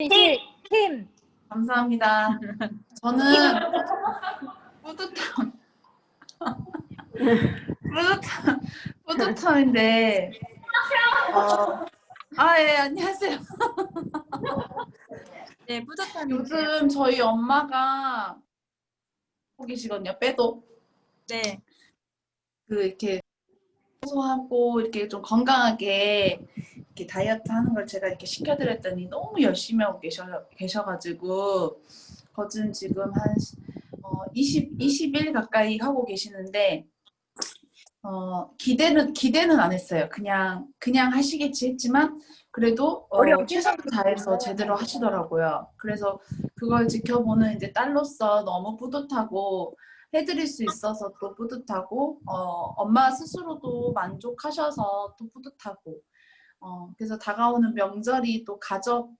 힘! 감사합니다. 저는 뿌듯함, 뿌듯함인데, 예, 안녕하세요. 네, 뿌듯함인데. 요즘 저희 엄마가 계시거든요, 빼도. 네. 이렇게 소소하고, 이렇게 좀 건강하게, 이렇게 다이어트 하는 걸 제가 이렇게 시켜드렸더니 너무 열심히 하고 계셔가지고, 거진 지금 한 20일 가까이 하고 계시는데, 기대는 안 했어요. 그냥 하시겠지 했지만, 그래도 최선을 다해서 제대로 하시더라고요. 그래서 그걸 지켜보는 이제 딸로서 너무 뿌듯하고, 해드릴 수 있어서 또 뿌듯하고, 엄마 스스로도 만족하셔서 또 뿌듯하고, 그래서 다가오는 명절이 또 가족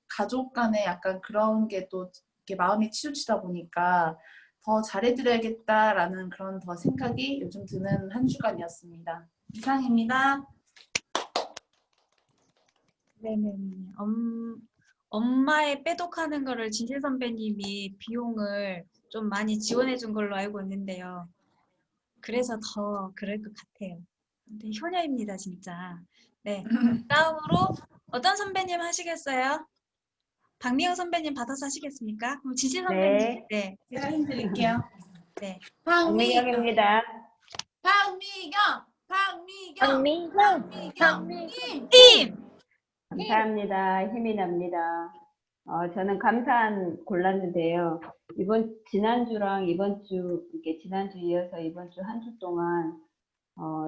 간에 약간 그런 게 또 이렇게 마음이 치우치다 보니까 더 잘해드려야겠다라는 그런 더 생각이 요즘 드는 한 주간이었습니다. 이상입니다. 네네. 엄마의 빼독하는 거를 진실 선배님이 비용을 좀 많이 지원해 준 걸로 알고 있는데요. 그래서 더 그럴 것 같아요. 근데 효녀입니다, 진짜. 네. 다음으로 어떤 선배님 하시겠어요? 박미영 선배님 받아서 하시겠습니까? 그럼 진실 선배님. 네. 제가 힘드릴게요. 네. 박미경입니다. 박미경님! 팀! 감사합니다. 힘이 납니다. 저는 감사한 골랐는데요. 지난주랑 이번 주, 이렇게 지난주 이어서 이번 주 한 주 동안,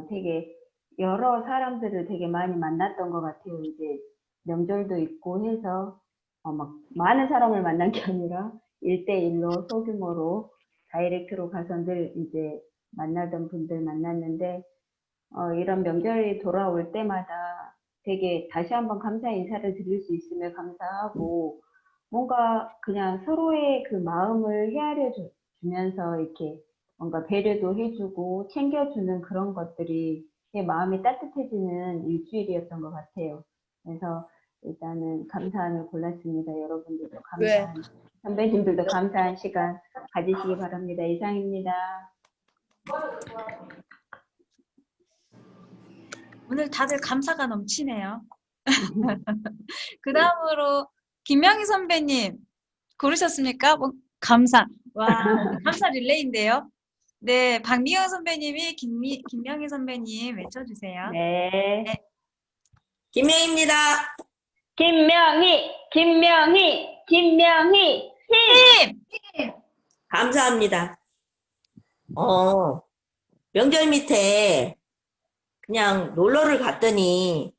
되게 여러 사람들을 되게 많이 만났던 것 같아요. 이제 명절도 있고 해서, 막 많은 사람을 만난 게 아니라 1대1로 소규모로 다이렉트로 가서 늘 이제 만나던 분들 만났는데, 이런 명절이 돌아올 때마다 되게 다시 한번 감사 인사를 드릴 수 있으면 감사하고, 뭔가 그냥 서로의 그 마음을 헤아려 주면서 이렇게 뭔가 배려도 해주고 챙겨주는 그런 것들이 제 마음이 따뜻해지는 일주일이었던 것 같아요. 그래서 일단은 감사한을 골랐습니다. 여러분들도 감사한, 선배님들도 감사한 시간 가지시기 바랍니다. 이상입니다. 오늘 다들 감사가 넘치네요. 그 다음으로 김명희 선배님 고르셨습니까? 감사. 와, 감사 릴레이인데요. 네, 박미영 선배님이 김명희 선배님 외쳐주세요. 네. 네. 김명희입니다. 김명희, 팀! 감사합니다. 명절 밑에 그냥 놀러를 갔더니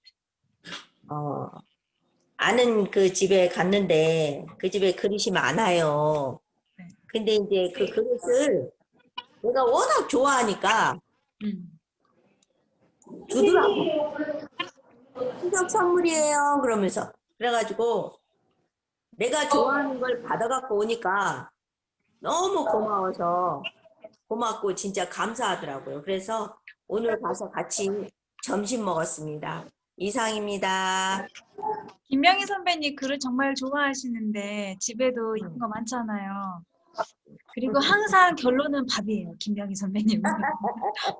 아는 그 집에 갔는데 그 집에 그릇이 많아요. 근데 이제 그 그릇을 내가 워낙 좋아하니까 주더라고. 친척 선물이에요. 그러면서 그래가지고 내가 좋아하는 걸 받아갖고 오니까 너무 고맙고 진짜 감사하더라고요. 그래서 오늘 가서 같이 점심 먹었습니다. 이상입니다. 김명희 선배님 글을 정말 좋아하시는데 집에도 이쁜 거 많잖아요. 그리고 항상 결론은 밥이에요. 김명희 선배님은.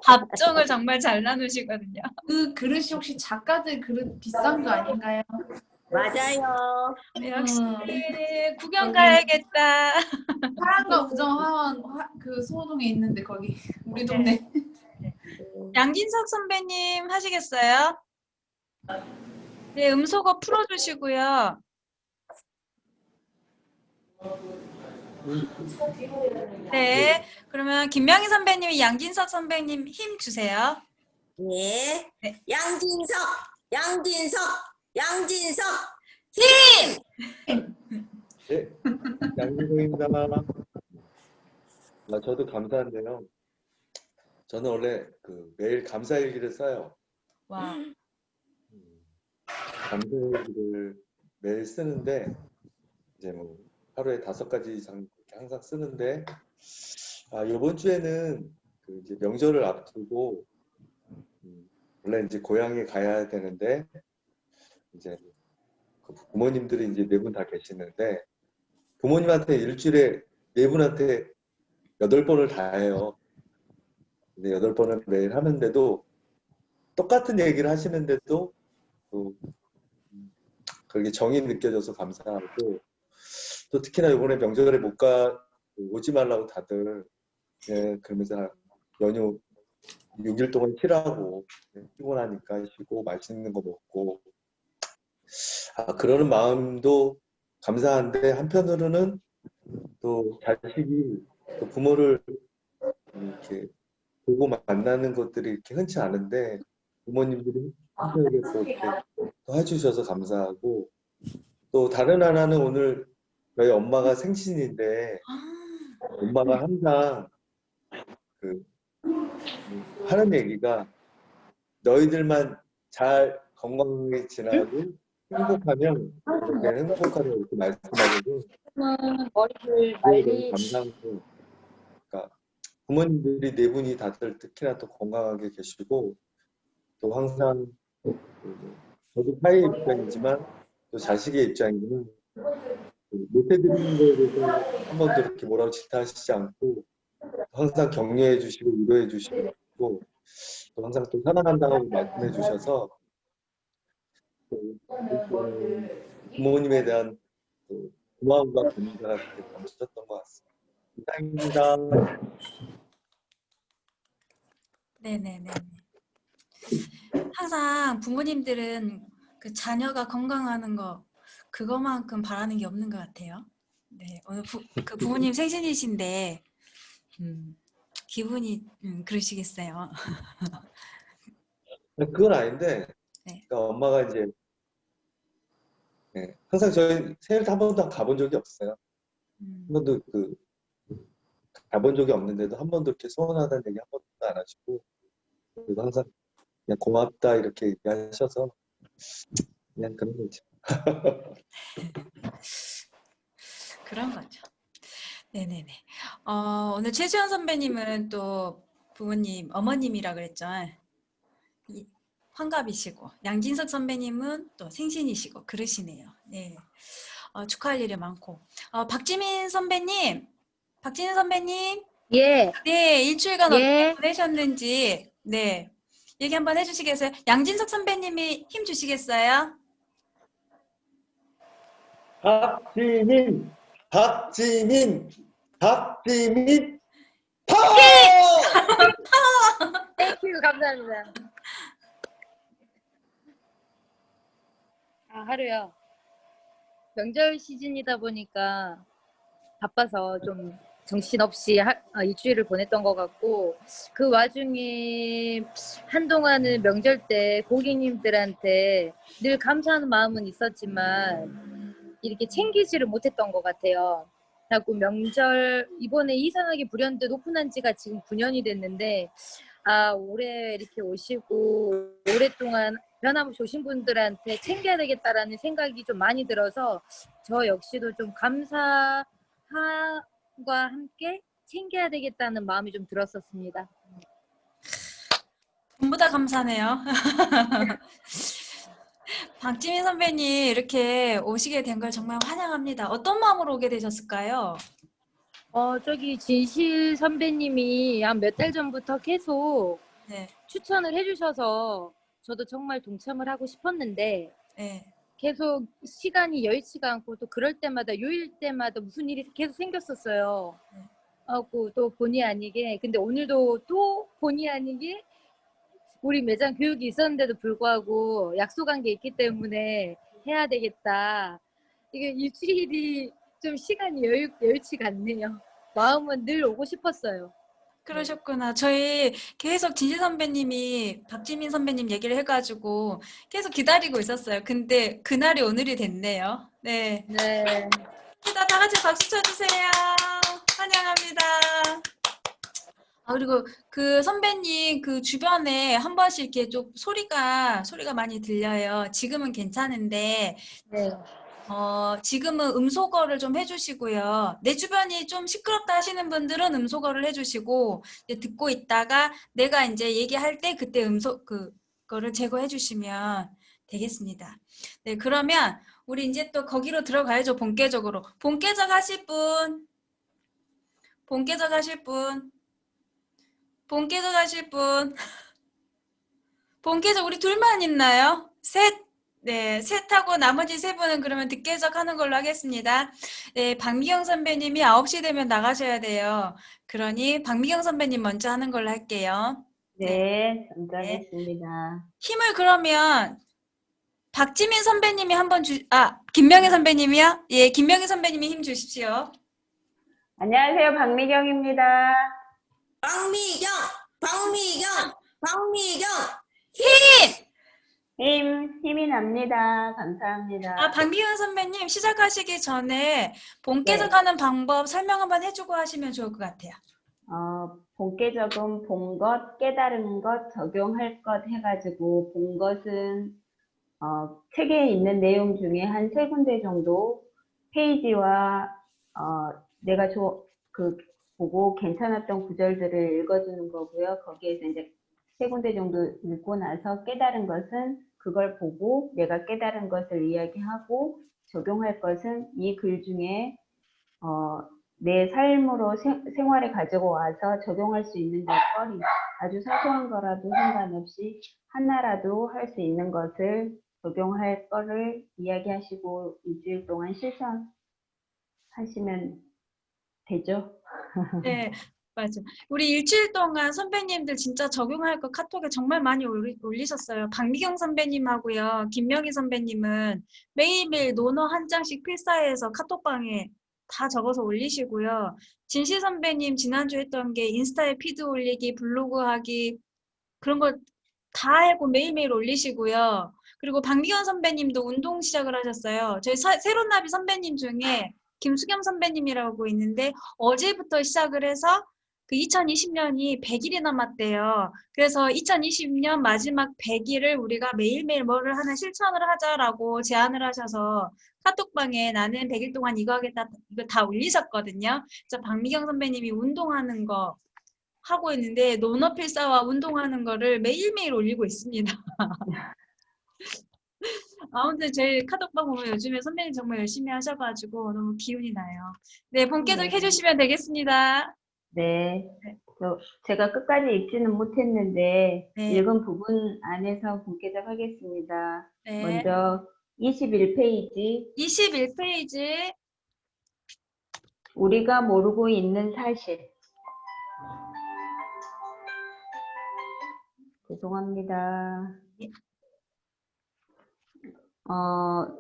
밥정을 정말 잘 나누시거든요. 그 그릇이 혹시 작가들 그릇 비싼 거 아닌가요? 맞아요. 역시 구경 가야겠다. 사랑과 우정 화원 그 소호동에 있는데 거기 우리 동네. 양진석 선배님 하시겠어요? 네, 음소거 풀어주시고요. 네, 그러면 김명희 선배님이 양진석 선배님 힘 주세요. 네. 네. 양진석 힘! 네, 양진성입니다. 저도 감사한데요. 저는 원래 매일 감사일기를 써요. 와. 감사일기를 매일 쓰는데 이제 뭐 하루에 5가지 이상 항상 쓰는데 이번 주에는 이제 명절을 앞두고 원래 이제 고향에 가야 되는데 이제 부모님들이 이제 네 분 다 계시는데 부모님한테 일주일에 네 분한테 8번을 다 해요. 근데 8번을 매일 하는데도 똑같은 얘기를 하시는데도 또 그게 정이 느껴져서 감사하고 또 특히나 이번에 명절에 못 오지 말라고 다들 그러면서 연휴 6일 동안 쉬라고 피곤하니까 쉬고 맛있는 거 먹고 그러는 마음도 감사한데 한편으로는 또 자식이 또 부모를 이렇게 보고 만나는 것들이 이렇게 흔치 않은데 부모님들이 한편에게 또 이렇게 또 해주셔서 감사하고 또 다른 하나는 오늘 저희 엄마가 생신인데 엄마가 항상 그 하는 얘기가 너희들만 잘 건강하게 지나고 행복하면 내가 행복하다고 이렇게 말씀하거든. 머리를 그게 너무 말리 감사하고 그러니까 부모님들이 네 분이 다들 특히나 또 건강하게 계시고 또 항상 저도 타의 입장이지만 또 자식의 입장에는 못해드리는 거에 대해서 한 번도 이렇게 뭐라고 질타하시지 않고 항상 격려해 주시고 위로해 주시고 또 항상 또 사랑한다고 말씀해 주셔서 부모님에 대한 고마움과 감사가 그렇게 넘쳤던 것 같습니다. 감사합니다. 네네네. 항상 부모님들은 그 자녀가 건강하는 거 그거만큼 바라는 게 없는 것 같아요. 네, 오늘 그 부모님 생신이신데 기분이 그러시겠어요. 그건 아닌데 네. 그러니까 엄마가 이제 항상 저희 생일 한 번도 가본 적이 없어요. 한 번도 가본 적이 없는데도 한 번도 이렇게 소원하다는 얘기 한 번도 안 하시고 그래서 항상 그냥 고맙다 이렇게 얘기하셔서 그냥 그런 거죠. 그런 거죠. 네네네. 오늘 최주현 선배님은 또 부모님, 어머님이라 그랬죠. 환갑이시고 양진석 선배님은 또 생신이시고 그러시네요. 네. 축하할 일이 많고. 박지민 선배님, 예, 네, 일주일간 어떻게 예. 보내셨는지, 네, 얘기 한번 해주시겠어요? 양진석 선배님이 힘 주시겠어요? 박지민 파워! 땡큐, 감사합니다. 하루요. 명절 시즌이다 보니까 바빠서 좀 정신없이 일주일을 보냈던 것 같고 그 와중에 한동안은 명절 때 고객님들한테 늘 감사하는 마음은 있었지만 이렇게 챙기지를 못했던 것 같아요. 자꾸 명절 이번에 이상하게 불현듯 오픈한 지가 지금 9년이 됐는데 올해 이렇게 오시고 오랫동안 변함없이 오신 분들한테 챙겨야 되겠다라는 생각이 좀 많이 들어서 저 역시도 좀 감사와 함께 챙겨야 되겠다는 마음이 좀 들었었습니다. 전부 다 감사네요. 박지민 선배님 이렇게 오시게 된 걸 정말 환영합니다. 어떤 마음으로 오게 되셨을까요? 저기 진실 선배님이 한 몇 달 전부터 계속 네, 추천을 해주셔서 저도 정말 동참을 하고 싶었는데 네. 계속 시간이 여의치가 않고 또 그럴 때마다 요일 때마다 무슨 일이 계속 생겼었어요. 하고 또 본의 아니게 근데 오늘도 또 본의 아니게 우리 매장 교육이 있었는데도 불구하고 약속한 게 있기 때문에 해야 되겠다. 이게 일주일이 좀 시간이 여유치가 않네요. 마음은 늘 오고 싶었어요. 그러셨구나. 저희 계속 진실 선배님이 박지민 선배님 얘기를 해가지고 계속 기다리고 있었어요. 근데 그날이 오늘이 됐네요. 네. 네. 다 같이 박수 쳐주세요. 환영합니다. 그리고 그 선배님 그 주변에 한 번씩 이렇게 좀 소리가 많이 들려요. 지금은 괜찮은데 네. 지금은 음소거를 좀 해주시고요. 내 주변이 좀 시끄럽다 하시는 분들은 음소거를 해주시고 이제 듣고 있다가 내가 이제 얘기할 때 그때 그거를 제거해 주시면 되겠습니다. 네, 그러면 우리 이제 또 거기로 들어가야죠. 본계적으로. 본계적 하실 분. 본계적 하실 분. 본계적 하실 분. 본계적 우리 둘만 있나요? 셋. 네, 셋하고 나머지 세 분은 그러면 득계적 하는 걸로 하겠습니다. 네, 박미경 선배님이 9시 되면 나가셔야 돼요. 그러니 박미경 선배님 먼저 하는 걸로 할게요. 네, 전달했습니다. 힘을 그러면 박지민 선배님이 한번 김명희 선배님이요? 예, 김명희 선배님이 힘 주십시오. 안녕하세요, 박미경입니다. 박미경, 박미경, 박미경. 힘이 납니다. 감사합니다. 박미경 선배님 시작하시기 전에 본계적 네. 하는 방법 설명 한번 해주고 하시면 좋을 것 같아요. 본계적은 본 것, 깨달은 것, 적용할 것 해가지고 본 것은 책에 있는 내용 중에 한 3군데 정도 페이지와 내가 보고 괜찮았던 구절들을 읽어주는 거고요. 거기에서 이제 3군데 정도 읽고 나서 깨달은 것은 그걸 보고 내가 깨달은 것을 이야기하고 적용할 것은 이 글 중에 내 삶으로 생활에 가지고 와서 적용할 수 있는 것거리, 아주 사소한 거라도 상관없이 하나라도 할 수 있는 것을 적용할 거를 이야기하시고 일주일 동안 실천하시면 되죠. 네, 맞아. 우리 일주일 동안 선배님들 진짜 적용할 거 카톡에 정말 많이 올리셨어요. 박미경 선배님하고요, 김명희 선배님은 매일매일 논어 한 장씩 필사해서 카톡방에 다 적어서 올리시고요. 진시 선배님 지난주 했던 게 인스타에 피드 올리기, 블로그 하기 그런 거 다 알고 매일매일 올리시고요. 그리고 박미경 선배님도 운동 시작을 하셨어요. 저희 새로나비 선배님 중에 김수겸 선배님이라고 있는데 어제부터 시작을 해서 그 2020년이 100일이 남았대요. 그래서 2020년 마지막 100일을 우리가 매일매일 뭐를 하나 실천을 하자라고 제안을 하셔서 카톡방에 나는 100일 동안 이거 하겠다 이거 다 올리셨거든요. 그래서 박미경 선배님이 운동하는 거 하고 있는데 논어필사와 운동하는 거를 매일매일 올리고 있습니다. 아무튼 제 카톡방 보면 요즘에 선배님 정말 열심히 하셔가지고 너무 기운이 나요. 네, 본계적 네. 해주시면 되겠습니다. 네. 네. 제가 끝까지 읽지는 못했는데 네. 읽은 부분 안에서 본계적 하겠습니다. 네. 먼저 21페이지 21페이지 우리가 모르고 있는 사실. 죄송합니다.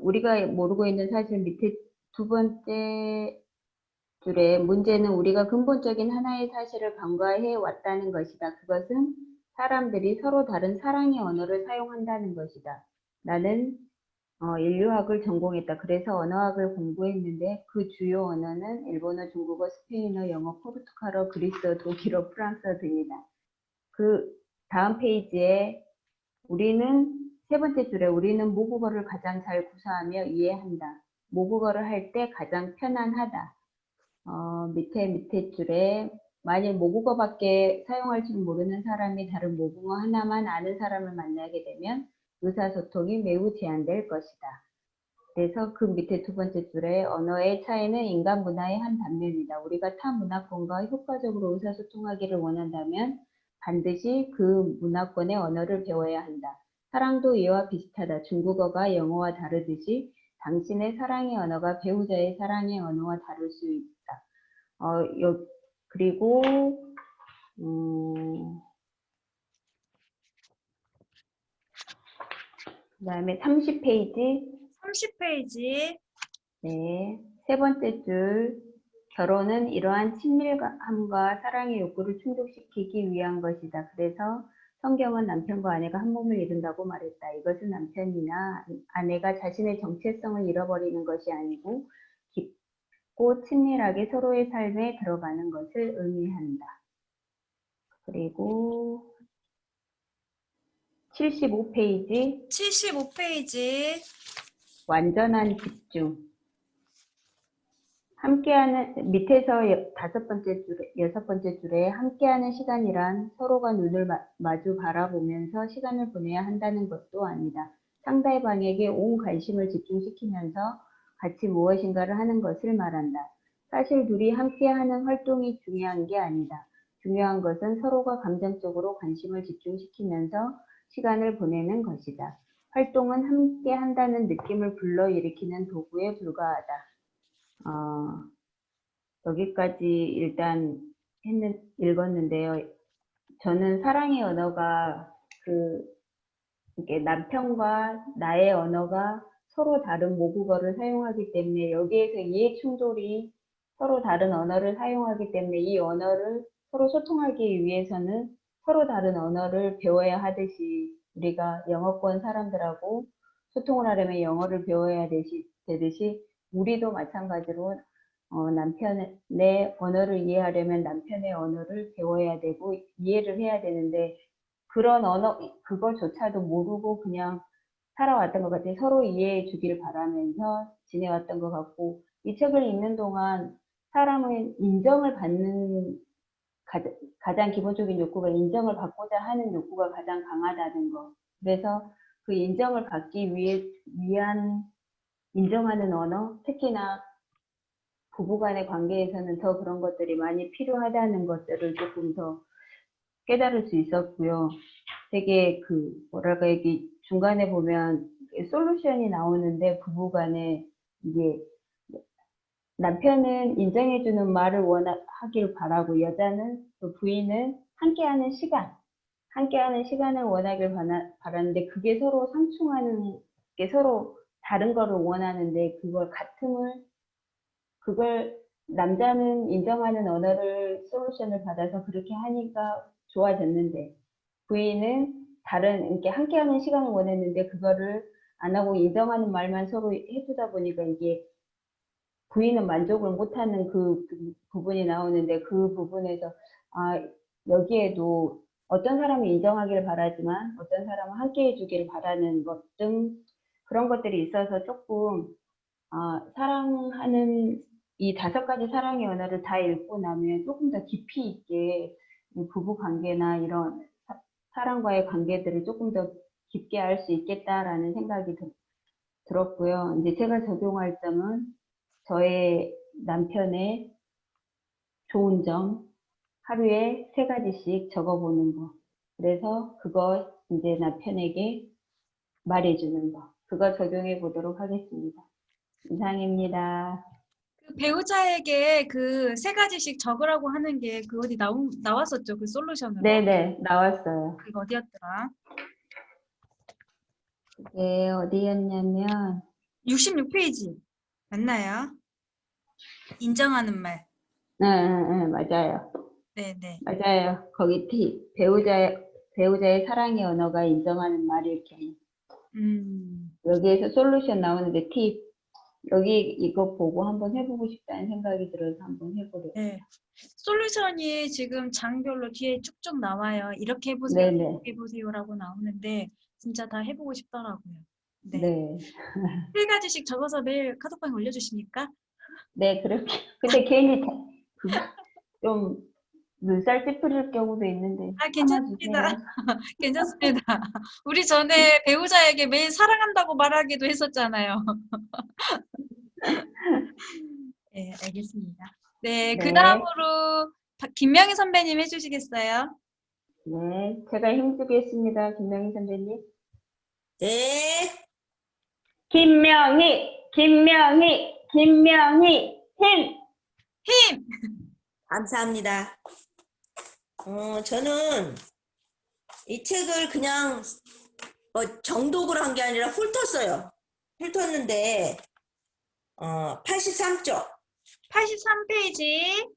우리가 모르고 있는 사실 밑에 2번째 줄에 문제는 우리가 근본적인 하나의 사실을 간과해 왔다는 것이다. 그것은 사람들이 서로 다른 사랑의 언어를 사용한다는 것이다. 나는 인류학을 전공했다. 그래서 언어학을 공부했는데 그 주요 언어는 일본어, 중국어, 스페인어, 영어, 포르투갈어, 그리스어, 독일어, 프랑스어 등이다. 그 다음 페이지에 세 번째 줄에 우리는 모국어를 가장 잘 구사하며 이해한다. 모국어를 할 때 가장 편안하다. 밑에 줄에 만일 모국어밖에 사용할 줄 모르는 사람이 다른 모국어 하나만 아는 사람을 만나게 되면 의사소통이 매우 제한될 것이다. 그래서 그 밑에 2번째 줄에 언어의 차이는 인간 문화의 한 단면이다. 우리가 타 문화권과 효과적으로 의사소통하기를 원한다면 반드시 그 문화권의 언어를 배워야 한다. 사랑도 이와 비슷하다. 중국어가 영어와 다르듯이 당신의 사랑의 언어가 배우자의 사랑의 언어와 다를 수 있다. 그리고 그 다음에 30페이지 30페이지 네, 3번째 줄 결혼은 이러한 친밀함과 사랑의 욕구를 충족시키기 위한 것이다. 그래서 성경은 남편과 아내가 한 몸을 이룬다고 말했다. 이것은 남편이나 아내가 자신의 정체성을 잃어버리는 것이 아니고 깊고 친밀하게 서로의 삶에 들어가는 것을 의미한다. 그리고 75페이지 완전한 집중. 함께하는 밑에서 6번째 줄에 함께하는 시간이란 서로가 눈을 마주 바라보면서 시간을 보내야 한다는 것도 아니다. 상대방에게 온 관심을 집중시키면서 같이 무엇인가를 하는 것을 말한다. 사실 둘이 함께하는 활동이 중요한 게 아니다. 중요한 것은 서로가 감정적으로 관심을 집중시키면서 시간을 보내는 것이다. 활동은 함께 한다는 느낌을 불러일으키는 도구에 불과하다. 여기까지 일단 읽었는데요. 저는 사랑의 언어가 이게 남편과 나의 언어가 서로 다른 모국어를 사용하기 때문에 여기에서 이해 충돌이 서로 다른 언어를 사용하기 때문에 이 언어를 서로 소통하기 위해서는 서로 다른 언어를 배워야 하듯이 우리가 영어권 사람들하고 소통을 하려면 영어를 배워야 되듯이 우리도 마찬가지로 남편의 언어를 이해하려면 남편의 언어를 배워야 되고 이해를 해야 되는데 그런 그거조차도 모르고 그냥 살아왔던 것 같아요. 서로 이해해 주길 바라면서 지내왔던 것 같고, 이 책을 읽는 동안 사람은 인정을 받는 가장 기본적인 욕구가 인정을 받고자 하는 욕구가 가장 강하다는 거. 그래서 그 인정을 받기 위한 인정하는 언어, 특히나 부부간의 관계에서는 더 그런 것들이 많이 필요하다는 것들을 조금 더 깨달을 수 있었고요. 되게 뭐랄까, 이게 중간에 보면 솔루션이 나오는데 부부간에 이게 남편은 인정해주는 말을 하길 바라고 여자는 부인은 함께하는 시간을 원하길 바라는데 그게 서로 상충하는 게 서로 다른 거를 원하는데 그걸 남자는 인정하는 언어를 솔루션을 받아서 그렇게 하니까 좋아졌는데 부인은 이렇게 함께하는 시간을 원했는데 그거를 안 하고 인정하는 말만 서로 해주다 보니까 이게 부인은 만족을 못하는 그 부분이 나오는데 그 부분에서 여기에도 어떤 사람이 인정하기를 바라지만 어떤 사람은 함께 해주기를 바라는 것 등 그런 것들이 있어서 조금 사랑하는 이 5가지 사랑의 언어를 다 읽고 나면 조금 더 깊이 있게 부부 관계나 이런 사람과의 관계들을 조금 더 깊게 알 수 있겠다라는 생각이 들었고요. 이제 제가 적용할 점은 저의 남편의 좋은 점 하루에 3가지씩 적어보는 거. 그래서 그거 이제 남편에게 말해주는 거. 그거 적용해 보도록 하겠습니다. 이상입니다. 그 배우자에게 그 3가지씩 적으라고 하는 게 그 어디 나왔었죠? 그 솔루션으로. 네네, 나왔어요. 그거 어디였더라? 그게 어디였냐면 66페이지. 맞나요? 인정하는 말. 네, 맞아요. 네네. 맞아요. 거기 배우자의 사랑의 언어가 인정하는 말일 경우. 여기에서 솔루션 나오는데 팁. 여기 이거 보고 한번 해보고 싶다는 생각이 들어서 한번 해보려고. 네. 솔루션이 지금 장별로 뒤에 쭉쭉 나와요. 이렇게 해보세요. 네네. 이렇게 해보세요라고 나오는데 진짜 다 해보고 싶더라고요. 네. 네. 3가지씩 적어서 매일 카톡방에 올려주십니까? 네, 그렇게. 근데 괜히 좀 눈살 찌푸릴 경우도 있는데. 괜찮습니다. 참아주세요. 괜찮습니다. 우리 전에 배우자에게 매일 사랑한다고 말하기도 했었잖아요. 네, 알겠습니다. 네, 네. 그 다음으로 김명희 선배님 해주시겠어요? 네, 제가 힘주겠습니다. 김명희 선배님. 네. 김명희, 힘! 힘! 감사합니다. 저는 이 책을 그냥 정독을 한 게 아니라 훑었어요. 훑었는데 83쪽. 83페이지.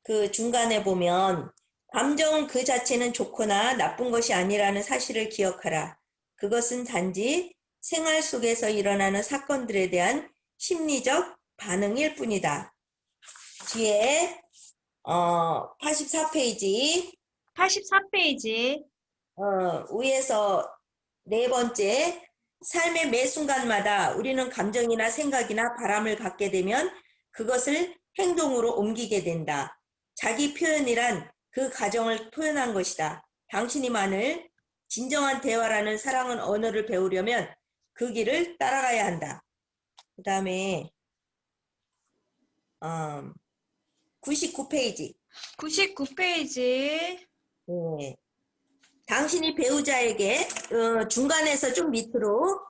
그 중간에 보면 감정 그 자체는 좋거나 나쁜 것이 아니라는 사실을 기억하라. 그것은 단지 생활 속에서 일어나는 사건들에 대한 심리적 반응일 뿐이다. 뒤에 84페이지 84페이지. 위에서 4번째, 삶의 매 순간마다 우리는 감정이나 생각이나 바람을 갖게 되면 그것을 행동으로 옮기게 된다. 자기 표현이란 그 과정을 표현한 것이다. 당신이 만일 진정한 대화라는 사랑은 언어를 배우려면 그 길을 따라가야 한다. 그 다음에 99페이지. 99페이지. 네. 당신이 배우자에게 중간에서 좀 밑으로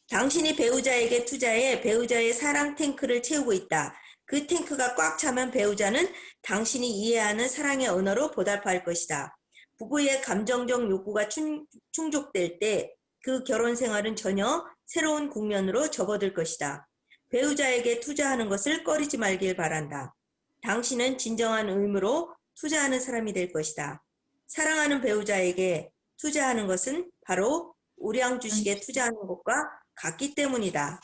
당신이 배우자에게 투자해 배우자의 사랑 탱크를 채우고 있다. 그 탱크가 꽉 차면 배우자는 당신이 이해하는 사랑의 언어로 보답할 것이다. 부부의 감정적 욕구가 충족될 때 그 결혼 생활은 전혀 새로운 국면으로 접어들 것이다. 배우자에게 투자하는 것을 꺼리지 말길 바란다. 당신은 진정한 의무로 투자하는 사람이 될 것이다. 사랑하는 배우자에게 투자하는 것은 바로 우량 주식에 투자하는 것과 같기 때문이다.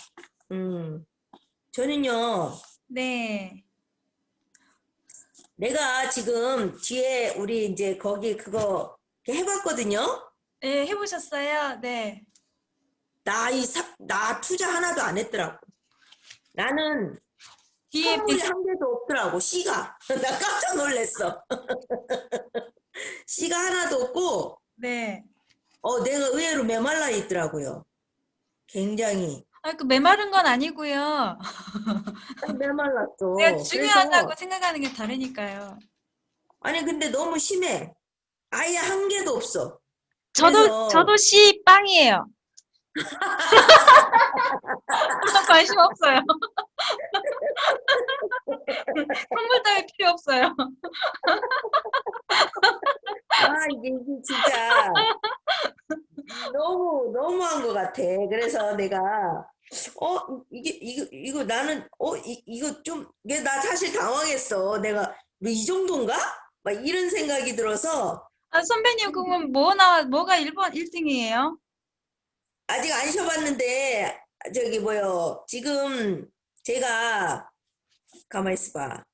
저는요, 네. 내가 지금 뒤에 우리 이제 거기 그거 해봤거든요. 네, 해보셨어요? 네. 나 투자 하나도 안 했더라고. 나는 뒤에 선물이 한 개도 없더라고, 씨가. 나 깜짝 놀랐어. 씨가 하나도 없고, 네. 내가 의외로 메말라 있더라고요. 굉장히. 그 메마른 건 아니고요. 메말랐어. 내가 중요하다고 그래서, 생각하는 게 다르니까요. 아니, 근데 너무 심해. 아예 한 개도 없어. 그래서- 저도 C 빵이에요. 관심 없어요. 선물 따위 필요 없어요. 이게 진짜 너무한 것 같아. 그래서 내가, 이거 나는, 이거 좀, 나 사실 당황했어. 내가, 뭐 이 정도인가? 막 이런 생각이 들어서, 선배님, 그건 뭐가 1등이에요? 아직 안 쉬어봤는데, 지금 제가, 가만히 있어봐.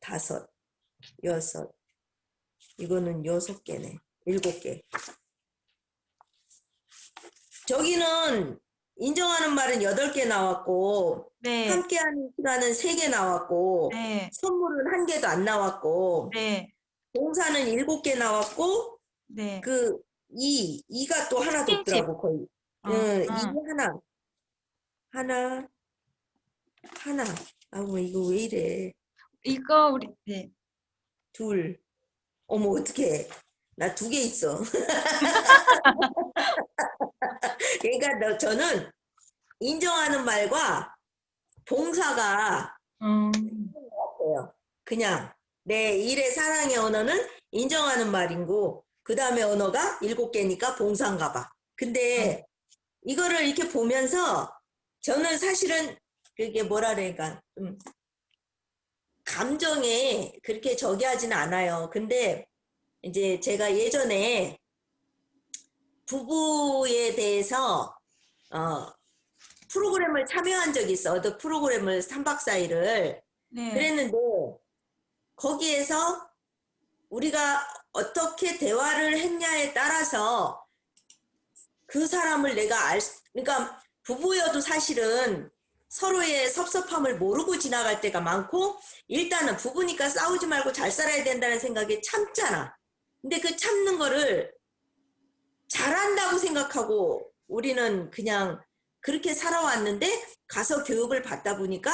4, 5, 6, 이거는 6개네. 7개. 저기는 인정하는 말은 8개 나왔고, 네. 함께하는 시간은 3개 나왔고, 네. 선물은 1개도 안 나왔고, 네. 봉사는 7개 나왔고, 네. 이가 또 하나도 스킨십. 없더라고, 거의. 이 하나. 이거 왜 이래. 이거 네. 둘. 어머, 어떡해. 나 2개 있어. 그러니까 저는 인정하는 말과 봉사가 같아요. 그냥 내 일의 사랑의 언어는 인정하는 말이고 그 다음에 언어가 7개니까 봉사인가 봐. 근데 이거를 이렇게 보면서 저는 사실은 그게 뭐라 그러니까 좀 감정에 그렇게 저기 하지는 않아요. 근데 이제 제가 예전에 부부에 대해서 프로그램을 참여한 적이 있어. 어떤 프로그램을 3박 4일을 네. 그랬는데 거기에서 우리가 어떻게 대화를 했냐에 따라서 그 사람을 내가 그러니까 부부여도 사실은 서로의 섭섭함을 모르고 지나갈 때가 많고 일단은 부부니까 싸우지 말고 잘 살아야 된다는 생각에 참잖아. 근데 그 참는 거를 잘한다고 생각하고 우리는 그냥 그렇게 살아왔는데 가서 교육을 받다 보니까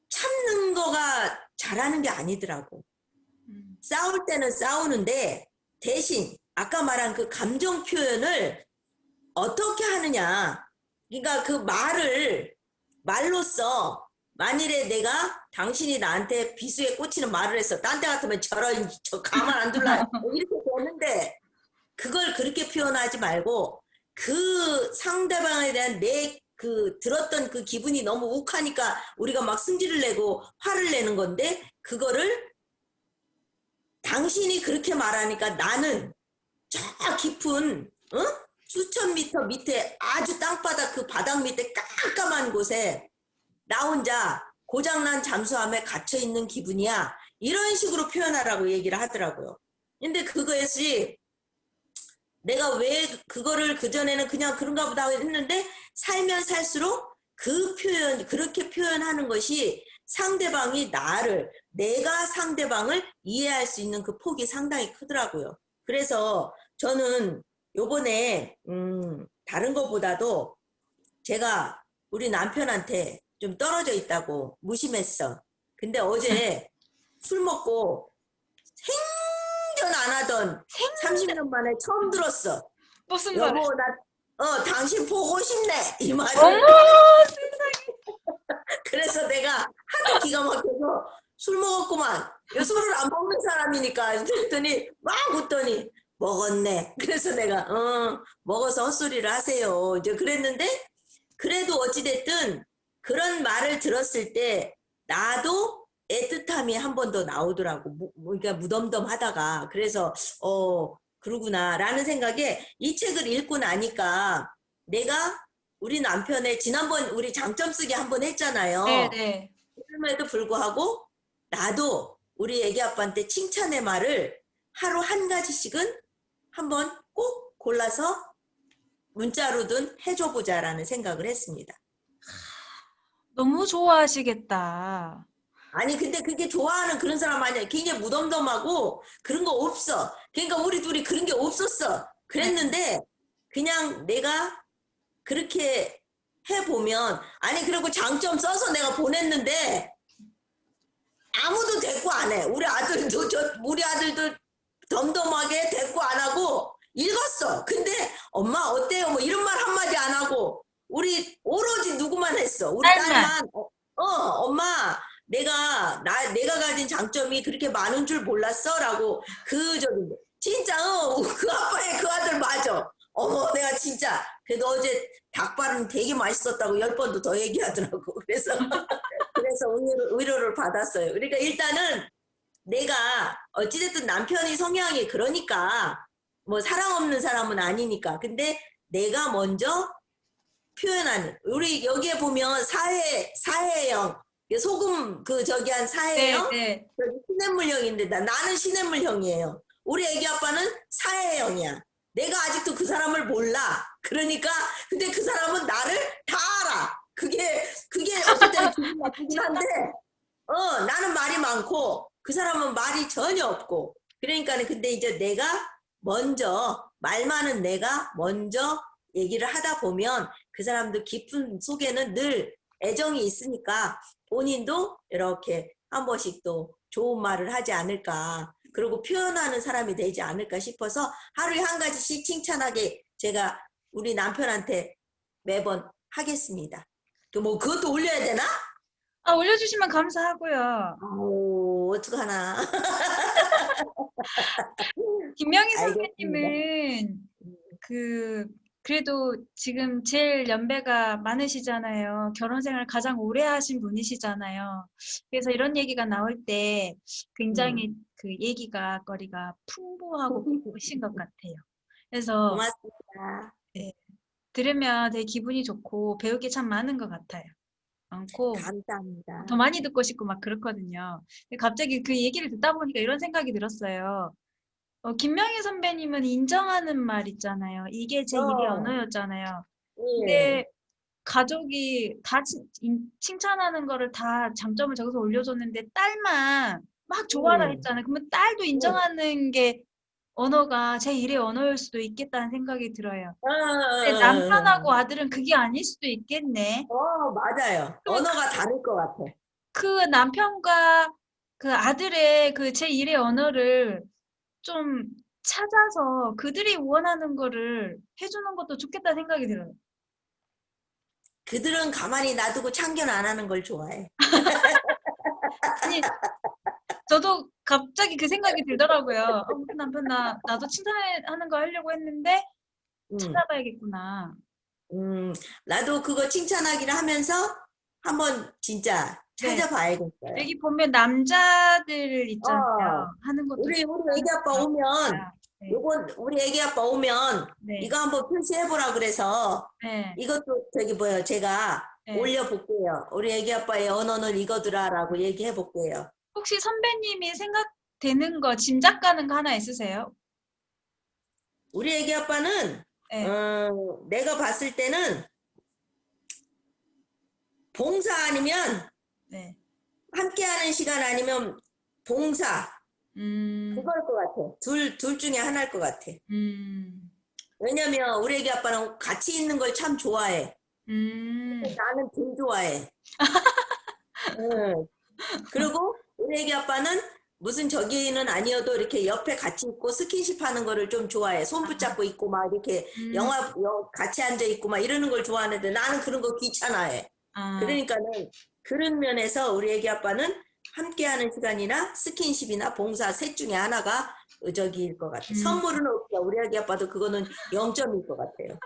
참는 거가 잘하는 게 아니더라고. 싸울 때는 싸우는데 대신 아까 말한 그 감정 표현을 어떻게 하느냐. 그러니까 그 말로써 만일에 내가 당신이 나한테 비수에 꽂히는 말을 했어. 딴 데 같으면 저 가만 안 둘라 이렇게 되는데 그걸 그렇게 표현하지 말고 그 상대방에 대한 들었던 그 기분이 너무 욱하니까 우리가 막 승질을 내고 화를 내는 건데 그거를 당신이 그렇게 말하니까 나는 저 깊은 수천 미터 밑에 아주 땅바닥 그 바닥 밑에 깜깜한 곳에 나 혼자 고장난 잠수함에 갇혀있는 기분이야. 이런 식으로 표현하라고 얘기를 하더라고요. 근데 그것이 내가 왜 그거를 그전에는 그냥 그런가 보다 했는데 살면 살수록 그렇게 표현하는 것이 상대방이 내가 상대방을 이해할 수 있는 그 폭이 상당히 크더라고요. 그래서 저는 요번에 다른 것보다도 제가 우리 남편한테 좀 떨어져 있다고 무심했어. 근데 어제 술 먹고 생전 안 하던 30년 만에 처음 들었어. 무슨 말? 여보, 당신 보고 싶네. 이 말을. 어머, 그래서 내가 하도 기가 막혀서 술 먹었구만. 술을 안 먹는 사람이니까. 그랬더니 막 웃더니 먹었네. 그래서 내가 먹어서 헛소리를 하세요. 이제 그랬는데 그래도 어찌됐든 그런 말을 들었을 때 나도 애틋함이 한 번 더 나오더라고. 그러니까 무덤덤하다가. 그래서 그러구나 라는 생각에 이 책을 읽고 나니까 내가 우리 남편의 지난번 우리 장점 쓰기 한번 했잖아요. 네네. 그럼에도 불구하고 나도 우리 애기 아빠한테 칭찬의 말을 하루 한 가지씩은 한번 꼭 골라서 문자로든 해줘보자라는 생각을 했습니다. 너무 좋아하시겠다. 아니 근데 그게 좋아하는 그런 사람 아니야. 굉장히 무덤덤하고 그런 거 없어. 그러니까 우리 둘이 그런 게 없었어. 그랬는데 그냥 내가 그렇게 해보면 아니 그리고 장점 써서 내가 보냈는데 아무도 대꾸 안 해. 우리 아들도 덤덤하게 대꾸 안 하고 읽었어. 근데 엄마 어때요? 뭐 이런 말 한마디 안 하고 우리 오로지 누구만 했어. 우리 딸만 엄마 내가 가진 장점이 그렇게 많은 줄 몰랐어라고 진짜 그 아빠의 그 아들 맞아. 어머 내가 진짜 그래도 어제 닭발은 되게 맛있었다고 10번도 더 얘기하더라고. 그래서 위로를 받았어요. 그러니까 일단은 내가 어찌됐든 남편이 성향이 그러니까 뭐 사랑 없는 사람은 아니니까. 근데 내가 먼저 표현하는 우리 여기에 보면 사회형 소금 한 사회형 네. 시냇물형인데 나는 시냇물형이에요. 우리 애기 아빠는 사회형이야. 내가 아직도 그 사람을 몰라. 그러니까 근데 그 사람은 나를 다 알아. 그게 어떨 때는 기분 나쁘긴 한데 나는 말이 많고 그 사람은 말이 전혀 없고 그러니까 근데 이제 내가 먼저 말 많은 내가 먼저 얘기를 하다 보면 그 사람도 깊은 속에는 늘 애정이 있으니까 본인도 이렇게 한 번씩 또 좋은 말을 하지 않을까. 그리고 표현하는 사람이 되지 않을까 싶어서 하루에 한 가지씩 칭찬하게 제가 우리 남편한테 매번 하겠습니다. 뭐 그것도 올려야 되나? 올려주시면 감사하고요. 아우 어떡하나. 김명희 알겠습니다. 선배님은 그래도 지금 제일 연배가 많으시잖아요. 결혼 생활 가장 오래 하신 분이시잖아요. 그래서 이런 얘기가 나올 때 굉장히 그 얘기가 거리가 풍부하고 깊으신 것 같아요. 그래서 고맙습니다. 들으면 되게 기분이 좋고 배울 게 참 많은 것 같아요. 많고 감사합니다. 더 많이 듣고 싶고 막 그렇거든요. 근데 갑자기 그 얘기를 듣다 보니까 이런 생각이 들었어요. 김명희 선배님은 인정하는 말 있잖아요. 이게 제 일의 언어였잖아요. 근데 가족이 다 칭찬하는 거를 다 장점을 적어서 올려줬는데 딸만 막 좋아라 했잖아요. 그러면 딸도 인정하는 게 언어가 제 일의 언어일 수도 있겠다는 생각이 들어요. 근데 남편하고 아들은 그게 아닐 수도 있겠네. 맞아요. 언어가 다를 것 같아. 그 남편과 그 아들의 그 제 일의 언어를 좀 찾아서 그들이 원하는 거를 해주는 것도 좋겠다 생각이 들어요. 그들은 가만히 놔두고 참견 안 하는 걸 좋아해. 아니, 저도 갑자기 그 생각이 들더라고요. 우리 남편 나도 칭찬하는 거 하려고 했는데 찾아봐야겠구나. 나도 그거 칭찬하기를 하면서 한번 진짜 찾아봐야겠어요. 여기 보면 남자들 있잖아요. 하는 것도 우리 애기 아빠 오면 우리 애기 아빠 오면 이거 한번 표시해보라 그래서 이것도 제가 올려볼게요. 우리 애기 아빠의 언어는 이거더라라고 얘기해볼게요. 혹시 선배님이 생각되는 거 짐작 가는 거 하나 있으세요? 우리 애기 아빠는 내가 봤을 때는 봉사 아니면 함께하는 시간 아니면 봉사 음, 그거일 것 같아. 둘 중에 하나일 것 같아. 왜냐면 우리 애기 아빠는 같이 있는 걸 참 좋아해. 나는 덜 좋아해. 응. 그리고 우리 애기 아빠는 무슨 저기는 아니어도 이렇게 옆에 같이 있고 스킨십 하는 거를 좀 좋아해. 손 붙잡고 있고 막 이렇게 같이 앉아 있고 막 이러는 걸 좋아하는데 나는 그런 거 귀찮아해. 아, 그러니까는 그런 면에서 우리 애기 아빠는 함께하는 시간이나 스킨십이나 봉사 셋 중에 하나가 저기일 것 같아. 선물은 없어. 우리 애기 아빠도 그거는 0점일 것 같아요.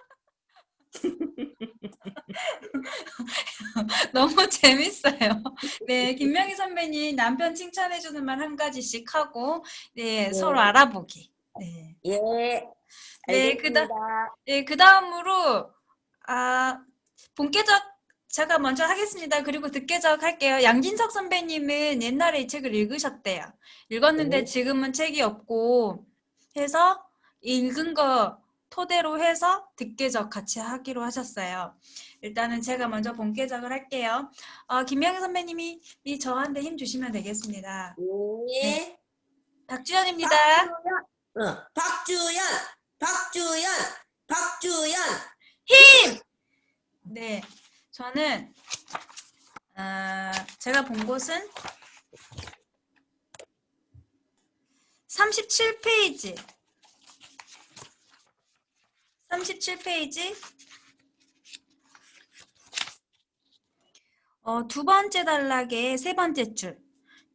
너무 재밌어요. 네, 김명희 선배님 남편 칭찬해주는 말 한 가지씩 하고, 네, 네. 서로 알아보기. 네. 예, 네, 알겠습니다. 그 다음으로, 본계적 제가 먼저 하겠습니다. 그리고 듣계적 할게요. 양진석 선배님은 옛날에 이 책을 읽으셨대요. 읽었는데 네. 지금은 책이 없고 해서 읽은 거 토대로 해서 듣계적 같이 하기로 하셨어요. 일단은 제가 먼저 본계적을 할게요. 김명희 선배님이 저한테 힘 주시면 되겠습니다. 예. 네. 박주연입니다. 박주연. 힘! 네, 저는 제가 본 곳은 37페이지. 37페이지. 두 번째 단락의 세 번째 줄.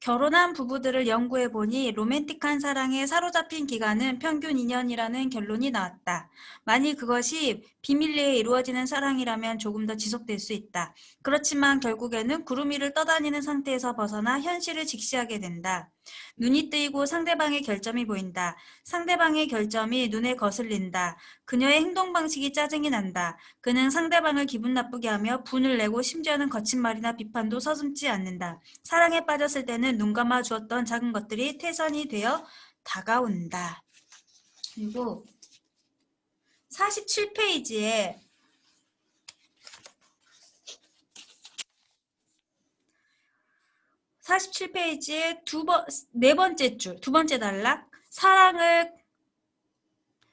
결혼한 부부들을 연구해보니 로맨틱한 사랑에 사로잡힌 기간은 평균 2년이라는 결론이 나왔다. 만일 그것이 비밀리에 이루어지는 사랑이라면 조금 더 지속될 수 있다. 그렇지만 결국에는 구름 위를 떠다니는 상태에서 벗어나 현실을 직시하게 된다. 눈이 뜨이고 상대방의 결점이 보인다. 상대방의 결점이 눈에 거슬린다. 그녀의 행동 방식이 짜증이 난다. 그는 상대방을 기분 나쁘게 하며 분을 내고 심지어는 거친 말이나 비판도 서슴지 않는다. 사랑에 빠졌을 때는 눈 감아 주었던 작은 것들이 태산이 되어 다가온다. 그리고 47페이지에 네 번째 줄, 두 번째 단락. 사랑을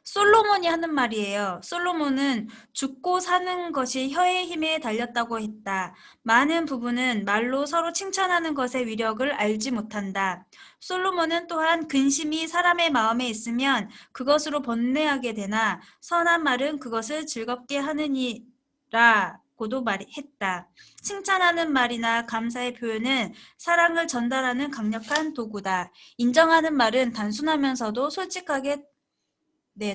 솔로몬이 하는 말이에요. 솔로몬은 죽고 사는 것이 혀의 힘에 달렸다고 했다. 많은 부부는 말로 서로 칭찬하는 것의 위력을 알지 못한다. 솔로몬은 또한 근심이 사람의 마음에 있으면 그것으로 번뇌하게 되나 선한 말은 그것을 즐겁게 하느니라. 고도 했다. 칭찬하는 말이나 감사의 표현은 사랑을 전달하는 강력한 도구다. 인정하는 말은 단순하면서도 솔직하게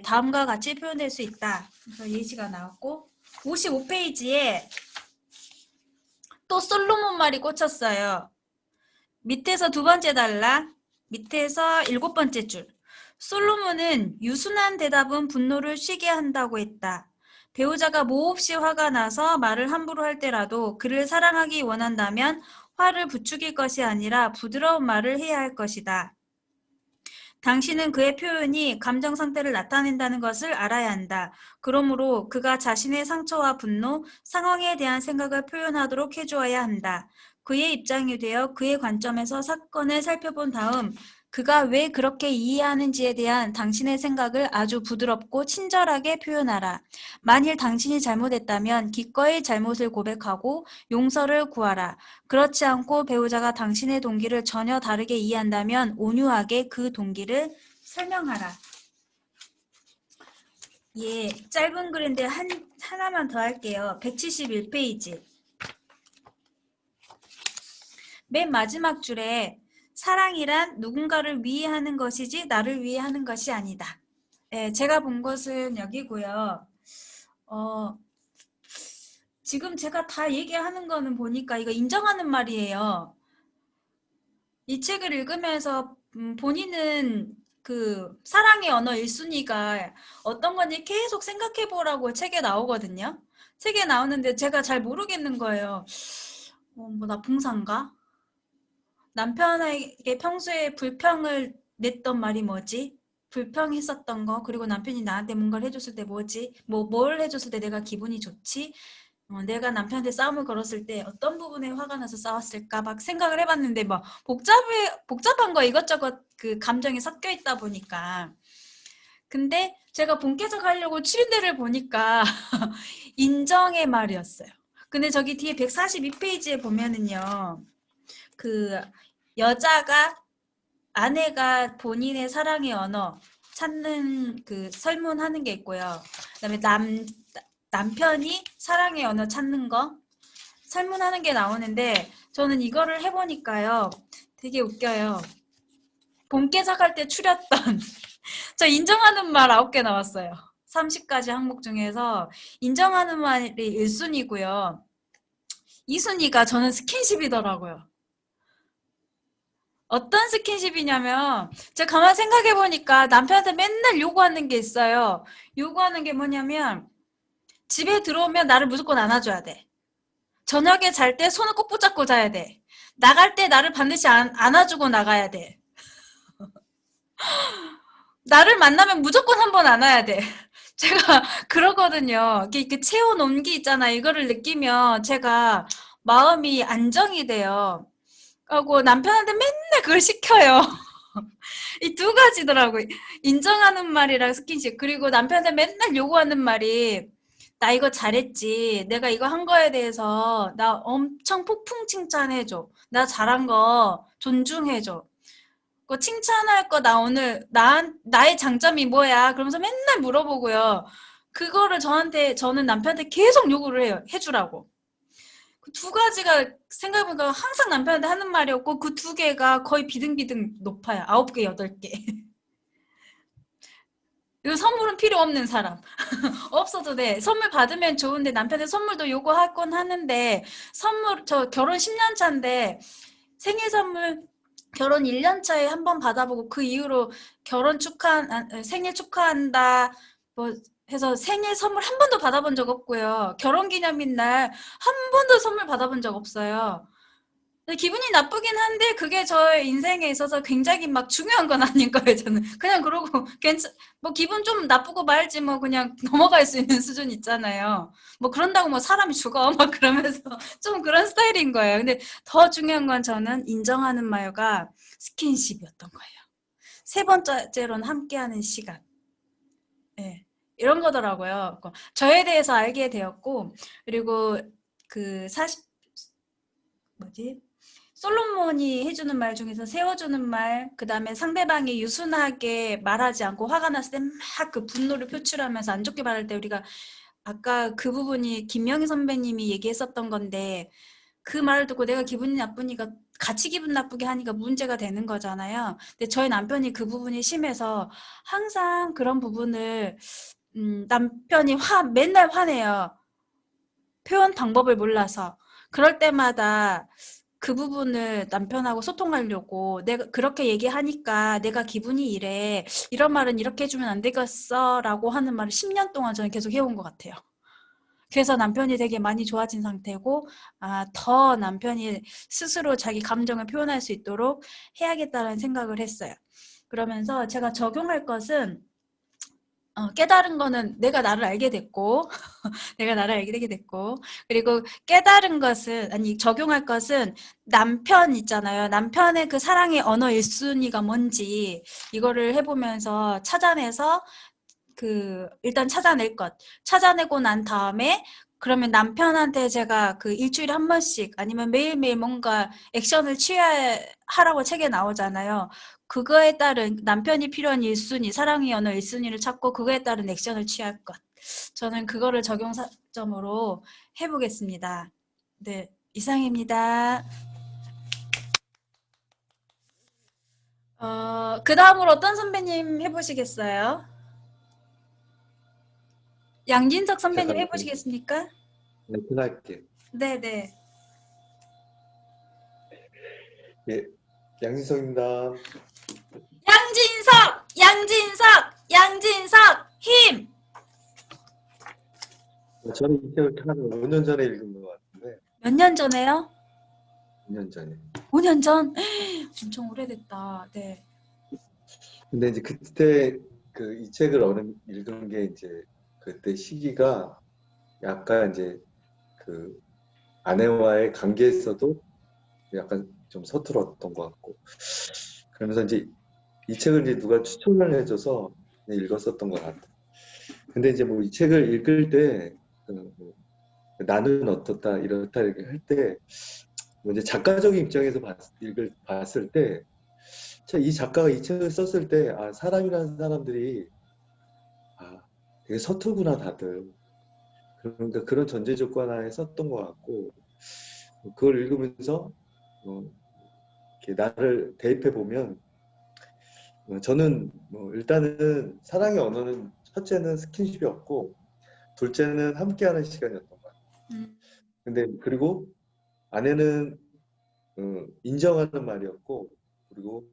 다음과 같이 표현될 수 있다. 그래서 예시가 나왔고 55페이지에 또 솔로몬 말이 꽂혔어요. 밑에서 두 번째 단락, 밑에서 일곱 번째 줄. 솔로몬은 유순한 대답은 분노를 쉬게 한다고 했다. 배우자가 몹시 화가 나서 말을 함부로 할 때라도 그를 사랑하기 원한다면 화를 부추길 것이 아니라 부드러운 말을 해야 할 것이다. 당신은 그의 표현이 감정 상태를 나타낸다는 것을 알아야 한다. 그러므로 그가 자신의 상처와 분노, 상황에 대한 생각을 표현하도록 해주어야 한다. 그의 입장이 되어 그의 관점에서 사건을 살펴본 다음 그가 왜 그렇게 이해하는지에 대한 당신의 생각을 아주 부드럽고 친절하게 표현하라. 만일 당신이 잘못했다면 기꺼이 잘못을 고백하고 용서를 구하라. 그렇지 않고 배우자가 당신의 동기를 전혀 다르게 이해한다면 온유하게 그 동기를 설명하라. 예, 짧은 글인데 하나만 더 할게요. 171페이지. 맨 마지막 줄에 사랑이란 누군가를 위해 하는 것이지 나를 위해 하는 것이 아니다. 네, 제가 본 것은 여기고요. 지금 제가 다 얘기하는 거는 보니까 이거 인정하는 말이에요. 이 책을 읽으면서 본인은 그 사랑의 언어 1순위가 어떤 건지 계속 생각해 보라고 책에 나오거든요. 책에 나오는데 제가 잘 모르겠는 거예요. 나 봉사인가? 남편에게 평소에 불평을 냈던 말이 뭐지? 불평했었던 거, 그리고 남편이 나한테 뭔가를 해줬을 때 뭐지? 뭘 해줬을 때 내가 기분이 좋지? 내가 남편한테 싸움을 걸었을 때 어떤 부분에 화가 나서 싸웠을까 막 생각을 해봤는데 막 복잡한 거 이것저것 그 감정이 섞여 있다 보니까 근데 제가 본캐서 가려고 추린데를 보니까 인정의 말이었어요. 근데 저기 뒤에 142페이지에 보면은요. 그 여자가 아내가 본인의 사랑의 언어 찾는 그 설문하는 게 있고요. 그다음에 남편이 사랑의 언어 찾는 거 설문하는 게 나오는데 저는 이거를 해보니까요. 되게 웃겨요. 본캐작 할 때 추렸던 저 인정하는 말 9개 나왔어요. 30가지 항목 중에서 인정하는 말이 1순위고요. 2순위가 저는 스킨십이더라고요. 어떤 스킨십이냐면 제가 가만 생각해 보니까 남편한테 맨날 요구하는 게 있어요. 요구하는 게 뭐냐면 집에 들어오면 나를 무조건 안아줘야 돼. 저녁에 잘 때 손을 꼭 붙잡고 자야 돼. 나갈 때 나를 반드시 안아주고 나가야 돼. 나를 만나면 무조건 한번 안아야 돼. 제가 그러거든요. 그 체온 온기 있잖아. 이거를 느끼면 제가 마음이 안정이 돼요. 하고 남편한테 맨날 그걸 시켜요. 이 두 가지더라고요. 인정하는 말이랑 스킨십. 그리고 남편한테 맨날 요구하는 말이 나 이거 잘했지. 내가 이거 한 거에 대해서 나 엄청 폭풍 칭찬해줘. 나 잘한 거 존중해줘. 그 칭찬할 거 나 오늘 나의 장점이 뭐야? 그러면서 맨날 물어보고요. 그거를 저는 남편한테 계속 요구를 해요. 해주라고. 그 두 가지가 생각해보니까 항상 남편한테 하는 말이었고 그 두 개가 거의 비등비등 높아요. 9개, 8개. 이 선물은 필요 없는 사람. 없어도 돼. 선물 받으면 좋은데 남편의 선물도 요구하곤 하는데 저 결혼 10년 차인데 생일 선물 결혼 1년 차에 한 번 받아보고 그 이후로 생일 축하한다 뭐 해서 생일 선물 한 번도 받아본 적 없고요. 결혼 기념일 날 한 번도 선물 받아본 적 없어요. 근데 기분이 나쁘긴 한데 그게 저의 인생에 있어서 굉장히 막 중요한 건 아닌 거예요. 저는 그냥 그러고 뭐 기분 좀 나쁘고 말지 뭐 그냥 넘어갈 수 있는 수준 있잖아요. 뭐 그런다고 뭐 사람이 죽어 막 그러면서 좀 그런 스타일인 거예요. 근데 더 중요한 건 저는 인정하는 말과 스킨십이었던 거예요. 세 번째로는 함께하는 시간. 네, 이런 거더라고요. 저에 대해서 알게 되었고 그리고 그 솔로몬이 해주는 말 중에서 세워주는 말, 그 다음에 상대방이 유순하게 말하지 않고 화가 났을 때 막 그 분노를 표출하면서 안 좋게 말할 때 우리가 아까 그 부분이 김영희 선배님이 얘기했었던 건데 그 말을 듣고 내가 기분이 나쁘니까 같이 기분 나쁘게 하니까 문제가 되는 거잖아요. 근데 저희 남편이 그 부분이 심해서 항상 그런 부분을 남편이 맨날 화내요. 표현 방법을 몰라서. 그럴 때마다 그 부분을 남편하고 소통하려고 내가 그렇게 얘기하니까 내가 기분이 이래. 이런 말은 이렇게 해주면 안 되겠어 라고 하는 말을 10년 동안 저는 계속 해온 것 같아요. 그래서 남편이 되게 많이 좋아진 상태고 더 남편이 스스로 자기 감정을 표현할 수 있도록 해야겠다는 생각을 했어요. 그러면서 제가 적용할 것은 깨달은 거는 내가 나를 알게 됐고 내가 나를 알게 되게 됐고 그리고 깨달은 것은 적용할 것은 남편 있잖아요. 남편의 그 사랑의 언어 1순위가 뭔지 이거를 해보면서 찾아내서 일단 찾아내고 난 다음에 그러면 남편한테 제가 그 일주일에 한 번씩 아니면 매일매일 뭔가 액션을 취하라고 책에 나오잖아요. 그거에 따른 남편이 필요한 1순위, 사랑의 언어 1순위를 찾고 그거에 따른 액션을 취할 것. 저는 그거를 적용점으로 해보겠습니다. 네, 이상입니다. 그 다음으로 어떤 선배님 해보시겠어요? 양진석 선배님 시작할게요. 해보시겠습니까? 네, 끊을게요. 네네. 예, 양진성입니다. 양진석 힘! 저는 이 책을 한 5년 전에 읽은 것 같은데, 몇 년 전에요? 5년 전에. 5년 전? 엄청 오래됐다. 네. 근데 이제 그때 이 책을 읽은 게 이제 그때 시기가 약간 이제 그 아내와의 관계에서도 약간 좀 서툴었던 것 같고 그러면서 이제 이 책을 이제 누가 추천을 해줘서 그냥 읽었었던 것 같아요. 근데 이제 뭐 이 책을 읽을 때 뭐 나는 어떻다 이렇다 이렇게 할 때 뭐 이제 작가적인 입장에서 봤을 때 이 작가가 이 책을 썼을 때 아, 사람이라는 사람들이 아, 되게 서툴구나 다들. 그러니까 그런 전제 조건 하에 썼던 것 같고 그걸 읽으면서 이렇게 나를 대입해 보면 저는 뭐 일단은 사랑의 언어는 첫째는 스킨십이었고 둘째는 함께하는 시간이었던 것 같아요. 근데 그리고 아내는 인정하는 말이었고 그리고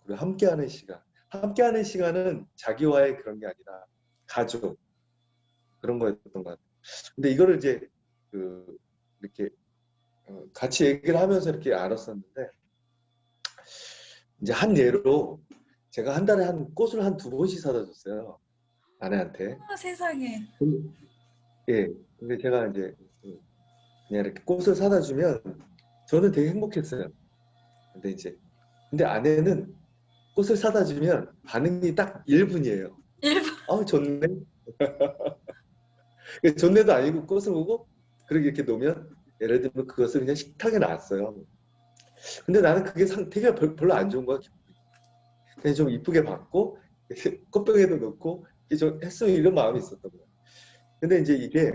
함께하는 시간. 함께하는 시간은 자기와의 그런 게 아니라 가족 그런 거였던 것 같아요. 근데 이거를 이제 이렇게 같이 얘기를 하면서 이렇게 알았었는데 이제 한 예로 제가 한 달에 꽃을 한 2번씩 사다 줬어요. 아내한테. 아, 세상에. 예. 근데 제가 이제 그냥 이렇게 꽃을 사다 주면 저는 되게 행복했어요. 근데 아내는 꽃을 사다 주면 반응이 딱 1분이에요. 1분. 좋네. 좋네도 아니고 꽃을 보고 그렇게 이렇게 놓으면 예를 들면 그것을 그냥 식탁에 놨어요. 근데 나는 그게 되게 별로 안 좋은 거야. 그냥 좀 이쁘게 받고 꽃병에도 넣고 좀 했으면 이런 마음이 있었던 거예요. 근데 이제 이게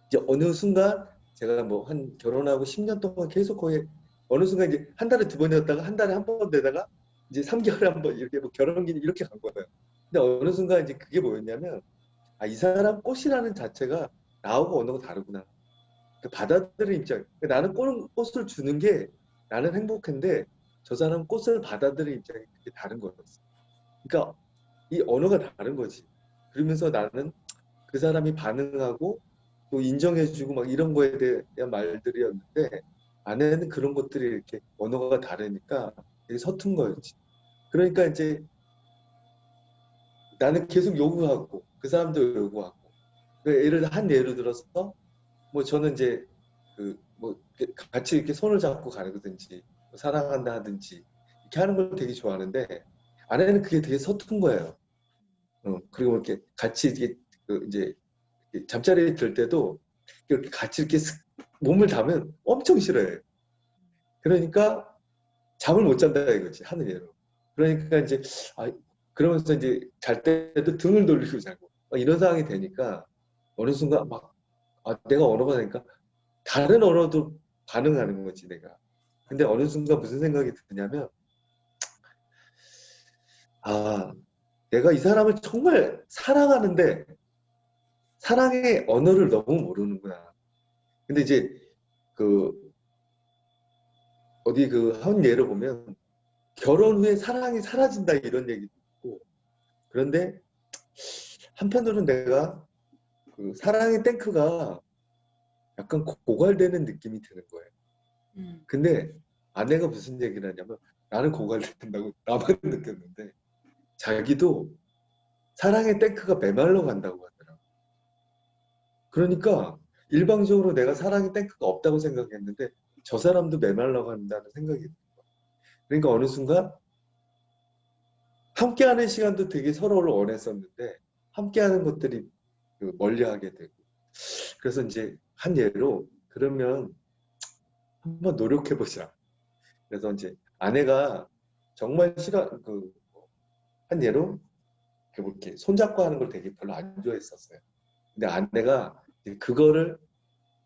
이제 어느 순간 제가 뭐 한 결혼하고 10년 동안 계속 거의 어느 순간 이제 한 달에 2번이었다가 한 달에 한 번 되다가 이제 3개월에 한 번 이렇게 뭐 결혼기는 이렇게 간 거예요. 근데 어느 순간 이제 그게 뭐였냐면 이 사람 꽃이라는 자체가 나하고 언어가 다르구나. 받아들이는 입장. 나는 꽃을 주는 게 나는 행복한데 저 사람은 꽃을 받아들이는 입장이 되게 다른 거였어. 그러니까 이 언어가 다른 거지. 그러면서 나는 그 사람이 반응하고 또 인정해주고 막 이런 거에 대한 말들이었는데 아내는 그런 것들이 이렇게 언어가 다르니까 되게 서툰 거였지. 그러니까 이제 나는 계속 요구하고 그 사람도 요구하고 예를 들어서 뭐 저는 이제 뭐 같이 이렇게 손을 잡고 가거든지 뭐 사랑한다 하든지 이렇게 하는 걸 되게 좋아하는데 아내는 그게 되게 서툰 거예요. 그리고 이렇게 같이 이제 잠자리에 들 때도 이렇게 같이 이렇게 몸을 닿으면 엄청 싫어해요. 그러니까 잠을 못 잔다 이거지 하는 예로. 그러니까 이제 그러면서 이제 잘 때도 등을 돌리고 자고 이런 상황이 되니까 어느 순간 막 내가 언어가 되니까 다른 언어도 반응하는 거지 내가. 근데 어느 순간 무슨 생각이 드냐면 내가 이 사람을 정말 사랑하는데 사랑의 언어를 너무 모르는구나. 근데 이제 어디 한 예를 보면 결혼 후에 사랑이 사라진다 이런 얘기도 있고 그런데 한편으로는 내가 사랑의 탱크가 약간 고갈되는 느낌이 드는 거예요. 근데 아내가 무슨 얘기를 하냐면 나는 고갈된다고 나만 느꼈는데 자기도 사랑의 탱크가 메말라 간다고 하더라고. 그러니까 일방적으로 내가 사랑의 탱크가 없다고 생각했는데 저 사람도 메말라 간다는 생각이 들어요. 그러니까 어느 순간 함께하는 시간도 되게 서로를 원했었는데 함께하는 것들이 멀리하게 되고 그래서 이제 한 예로 그러면 한번 노력해보자. 그래서 이제 아내가 정말 한 예로 이렇게 손잡고 하는 걸 되게 별로 안 좋아했었어요. 근데 아내가 그거를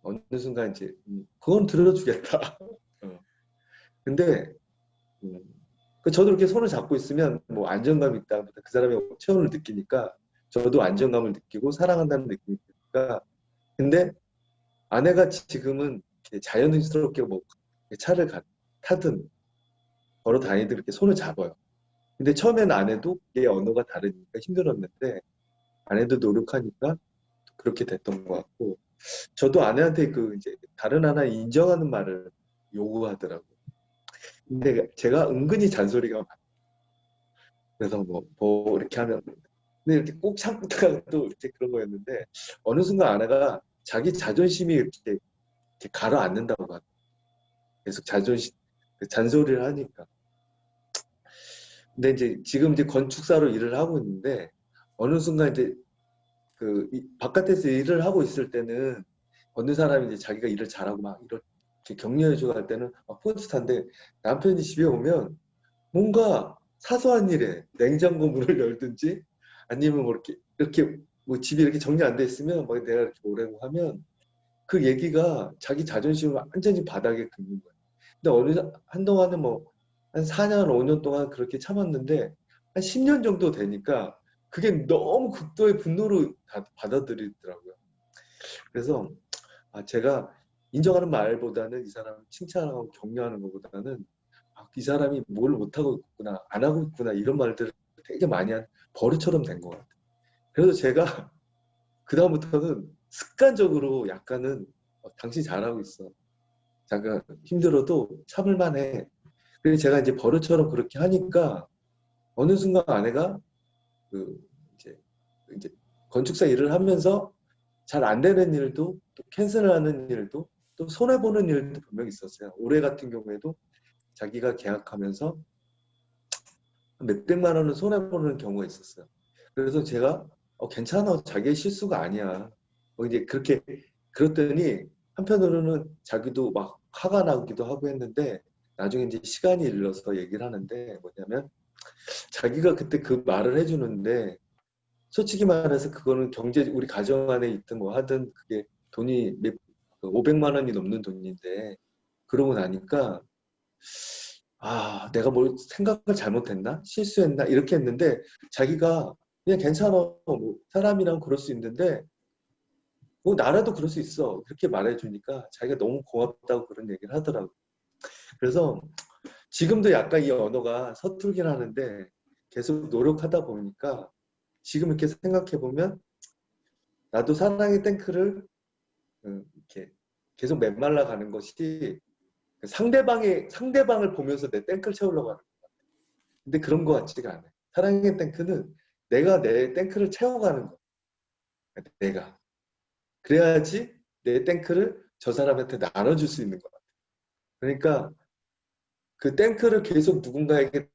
어느 순간 이제 그건 들어주겠다. 근데 저도 이렇게 손을 잡고 있으면 뭐 안정감이 있다. 그 사람의 체온을 느끼니까 저도 안정감을 느끼고 사랑한다는 느낌이 드니까 근데 아내가 지금은 이렇게 자연스럽게 뭐 차를 타든 걸어 다니든 이렇게 손을 잡아요. 근데 처음에는 아내도 이게 언어가 다르니까 힘들었는데 아내도 노력하니까 그렇게 됐던 것 같고 저도 아내한테 이제 다른 하나 인정하는 말을 요구하더라고요. 근데 제가 은근히 잔소리가 많아요. 그래서 뭐 이렇게 하면 근데 이렇게 꼭 참다가 또 이렇게 그런 거였는데 어느 순간 아내가 자기 자존심이 이렇게 가라앉는다고 하더라고요. 계속 잔소리를 하니까. 근데 이제 지금 이제 건축사로 일을 하고 있는데 어느 순간 이제 바깥에서 일을 하고 있을 때는 어느 사람이 이제 자기가 일을 잘하고 막 이렇게 격려해주고 할 때는 막 뿌듯한데 남편이 집에 오면 뭔가 사소한 일에 냉장고 문을 열든지 아니면 뭐 이렇게 뭐 집이 이렇게 정리 안 돼 있으면 막 내가 이렇게 오래고 하면 그 얘기가 자기 자존심을 완전히 바닥에 긁는 거예요. 근데 한동안은 뭐 한 4년, 5년 동안 그렇게 참았는데 한 10년 정도 되니까 그게 너무 극도의 분노로 받아들이더라고요. 그래서 제가 인정하는 말보다는 이 사람을 칭찬하고 격려하는 것보다는 이 사람이 뭘 못하고 있구나, 안 하고 있구나 이런 말들을 되게 많이 한 버릇처럼 된 것 같아요. 그래서 제가 그다음부터는 습관적으로 약간은 당신 잘하고 있어. 잠깐 힘들어도 참을 만해. 그래서 제가 이제 버릇처럼 그렇게 하니까 어느 순간 아내가 이제 건축사 일을 하면서 잘 안 되는 일도 또 캔슬하는 일도 또 손해보는 일도 분명히 있었어요. 올해 같은 경우에도 자기가 계약하면서 몇백만 원을 손해보는 경우가 있었어요. 그래서 제가 괜찮아. 자기의 실수가 아니야. 이제 그렇게 그랬더니 한편으로는 자기도 막 화가 나기도 하고 했는데 나중에 이제 시간이 흘러서 얘기를 하는데 뭐냐면 자기가 그때 그 말을 해주는데 솔직히 말해서 그거는 우리 가정 안에 있든 뭐 하든 그게 돈이 500만 원이 넘는 돈인데 그러고 나니까 내가 뭘 생각을 잘못했나? 실수했나? 이렇게 했는데 자기가 그냥 괜찮아. 뭐 사람이랑 그럴 수 있는데 뭐 나라도 그럴 수 있어. 그렇게 말해주니까 자기가 너무 고맙다고 그런 얘기를 하더라고요. 그래서 지금도 약간 이 언어가 서툴긴 하는데 계속 노력하다 보니까 지금 이렇게 생각해 보면 나도 사랑의 탱크를 이렇게 계속 메말라 가는 것이 상대방을 보면서 내 탱크를 채우려고 하는 것 같아요. 근데 그런 것 같지가 않아요. 사랑의 탱크는 내가 내 탱크를 채워가는 거예요. 내가. 그래야지 내 탱크를 저 사람한테 나눠줄 수 있는 것 같아요. 그러니까 그 탱크를 계속 누군가에게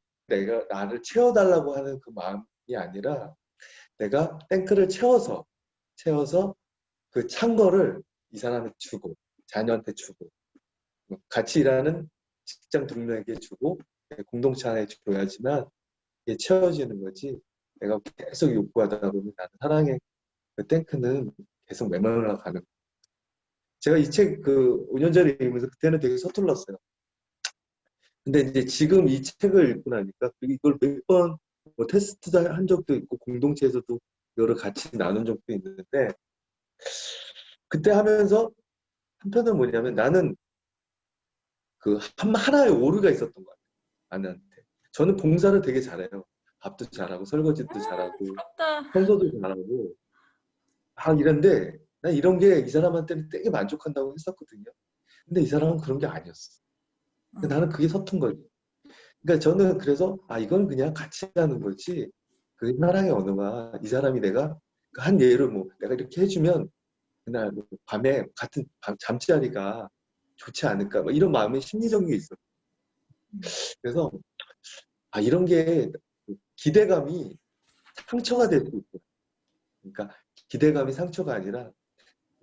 나를 채워달라고 하는 그 마음이 아니라 내가 탱크를 채워서 그 찬 거를 이 사람한테 주고 자녀한테 주고 같이 일하는 직장 동료에게 주고 공동체 안에 줘야지만 이게 채워지는 거지. 내가 계속 욕구하다 보면 나는 사랑의 그 탱크는 계속 메말라 가는 거예요. 제가 이 책 5년 전에 읽으면서 그때는 되게 서툴렀어요. 근데 이제 지금 이 책을 읽고 나니까 이걸 몇 번 테스트 한 적도 있고 공동체에서도 이거를 같이 나눈 적도 있는데 그때 하면서 한편은 뭐냐면 나는 하나의 오류가 있었던 것 같아요. 아내한테. 저는 봉사를 되게 잘해요. 밥도 잘하고 설거지도 잘하고 부럽다. 청소도 잘하고 이런데 난 이런 게 이 사람한테는 되게 만족한다고 했었거든요. 근데 이 사람은 그런 게 아니었어. 나는 그게 서툰 거지. 그러니까 저는 그래서 이건 그냥 같이 하는 거지. 그 사랑의 언어가 이 사람이 내가 한 예를 뭐 내가 이렇게 해주면 그날 뭐 밤에 같은 잠자리가 좋지 않을까 뭐 이런 마음의 심리적인 게 있어. 그래서 이런 게 기대감이 상처가 될 수 있고, 그러니까 기대감이 상처가 아니라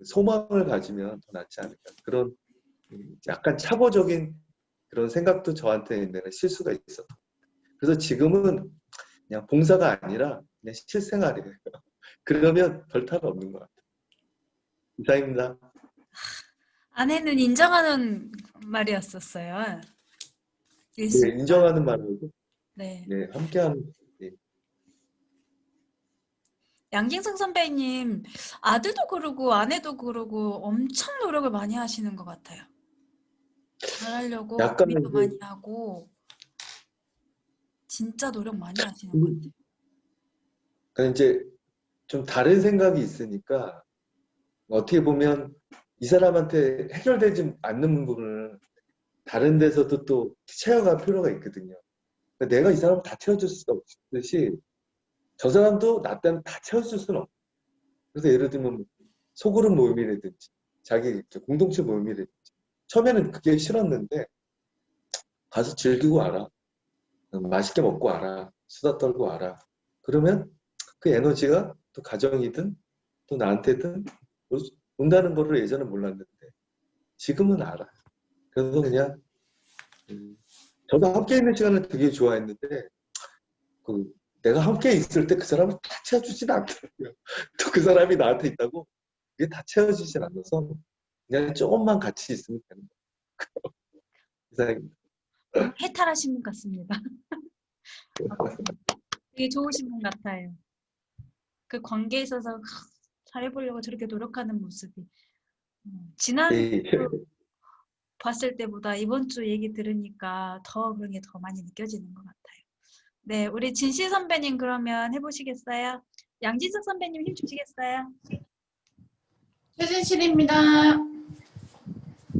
소망을 가지면 더 낫지 않을까 그런 약간 착오적인 그런 생각도 저한테 내가 실수가 있었던. 그래서 지금은 그냥 봉사가 아니라 그냥 실생활이에요. 그러면 별 탈 없는 것 같아요. 이상입니다. 아내는 인정하는 말이었었어요. 네, 일수가. 인정하는 말하고 네. 네, 함께하는. 네. 양진성 선배님, 아들도 그러고 아내도 그러고 엄청 노력을 많이 하시는 것 같아요. 잘하려고 약간 고민도 많이 하고 진짜 노력 많이 하시는 것 같아요. 그러니까 이제 좀 다른 생각이 있으니까 어떻게 보면 이 사람한테 해결되지 않는 부분을 다른 데서도 또 채워갈 필요가 있거든요. 그러니까 내가 이 사람을 다 채워줄 수 없듯이 저 사람도 나 때문에 다 채워줄 수는 없어요. 그래서 예를 들면 소그룹 모임이라든지 자기 이렇게 공동체 모임이라든지 처음에는 그게 싫었는데 가서 즐기고 와라. 맛있게 먹고 와라. 수다 떨고 와라. 그러면 그 에너지가 또 가정이든 또 나한테든 온다는 거를 예전에 몰랐는데 지금은 알아. 그래서 그냥 저도 함께 있는 시간을 되게 좋아했는데 내가 함께 있을 때 그 사람을 다 채워주진 않더라고요. 또 그 사람이 나한테 있다고 그게 다 채워지진 않아서 그냥 조금만 같이 있으면 되는 거예요. 이상입니다. 해탈하신 분 같습니다. 되게 좋으신 분 같아요. 그 관계에 있어서 잘해보려고 저렇게 노력하는 모습이 지난 예. 봤을 때보다 이번 주 얘기 들으니까 더 그런 게 더 많이 느껴지는 것 같아요. 네, 우리 진실 선배님 그러면 해보시겠어요? 양진석 선배님 힘 주시겠어요? 최진실입니다.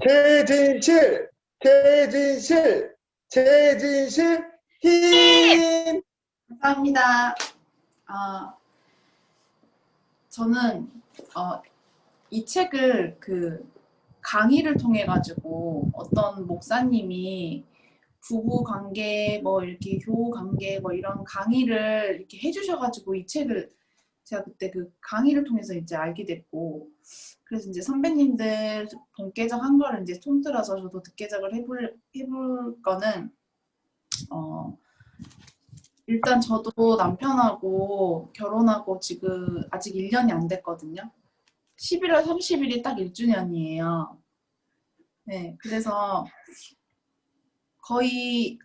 최진실, 최진실, 최진실 힘. 감사합니다. 저는 이 책을 강의를 통해 가지고 어떤 목사님이 부부 관계 뭐 이렇게 교우 관계 뭐 이런 강의를 이렇게 해주셔가지고 이 책을 제가 그때 그 강의를 통해서 이제 알게 됐고, 그래서 이제 선배님들 본계적 한 거를 이제 손들어서 저도 득계적을 해볼 거는 일단 저도 남편하고 결혼하고 지금 아직 1년이 안 됐거든요. 11월 30일이 딱 1주년이에요. 네, 그래서 거의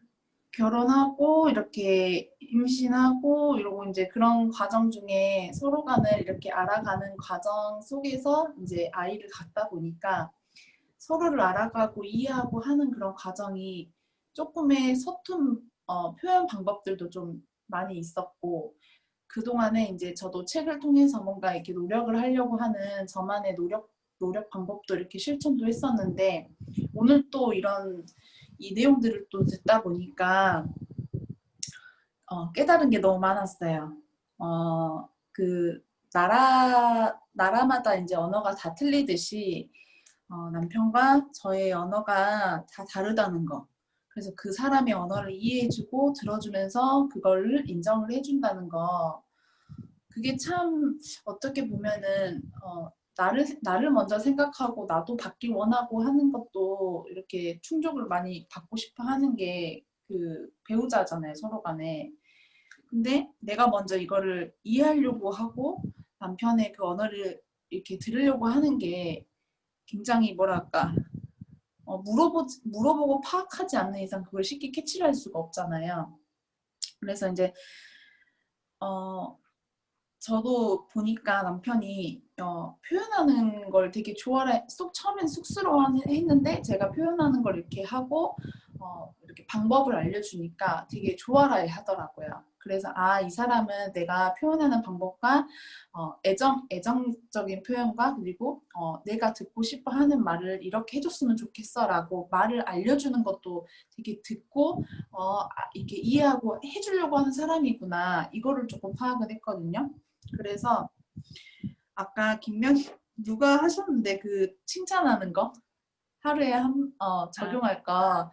결혼하고 이렇게 임신하고 이러고 이제 그런 과정 중에 서로 간을 이렇게 알아가는 과정 속에서 이제 아이를 갖다 보니까 서로를 알아가고 이해하고 하는 그런 과정이 조금의 서툰 표현 방법들도 좀 많이 있었고, 그동안에 이제 저도 책을 통해서 뭔가 이렇게 노력을 하려고 하는 저만의 노력 방법도 이렇게 실천도 했었는데, 오늘 또 이런 이 내용들을 또 듣다 보니까 깨달은 게 너무 많았어요. 그 나라마다 이제 언어가 다 틀리듯이 남편과 저의 언어가 다 다르다는 거. 그래서 그 사람의 언어를 이해해주고 들어주면서 그걸 인정을 해준다는 거. 그게 참 어떻게 보면은 나를 먼저 생각하고 나도 받길 원하고 하는 것도 이렇게 충족을 많이 받고 싶어 하는 게 그 배우자잖아요, 서로 간에. 근데 내가 먼저 이거를 이해하려고 하고 남편의 그 언어를 이렇게 들으려고 하는 게 굉장히 뭐랄까 물어보고 파악하지 않는 이상 그걸 쉽게 캐치를 할 수가 없잖아요. 그래서 이제 저도 보니까 남편이 표현하는 걸 되게 처음엔 쑥스러워했는데 제가 표현하는 걸 이렇게 하고 이렇게 방법을 알려주니까 되게 좋아라 하더라고요. 그래서 이 사람은 내가 표현하는 방법과 애정적인 표현과 그리고 내가 듣고 싶어 하는 말을 이렇게 해줬으면 좋겠어 라고 말을 알려주는 것도 되게 듣고 이렇게 이해하고 해주려고 하는 사람이구나, 이거를 조금 파악을 했거든요. 그래서 아까 누가 하셨는데 그 칭찬하는 거 하루에 적용할 거,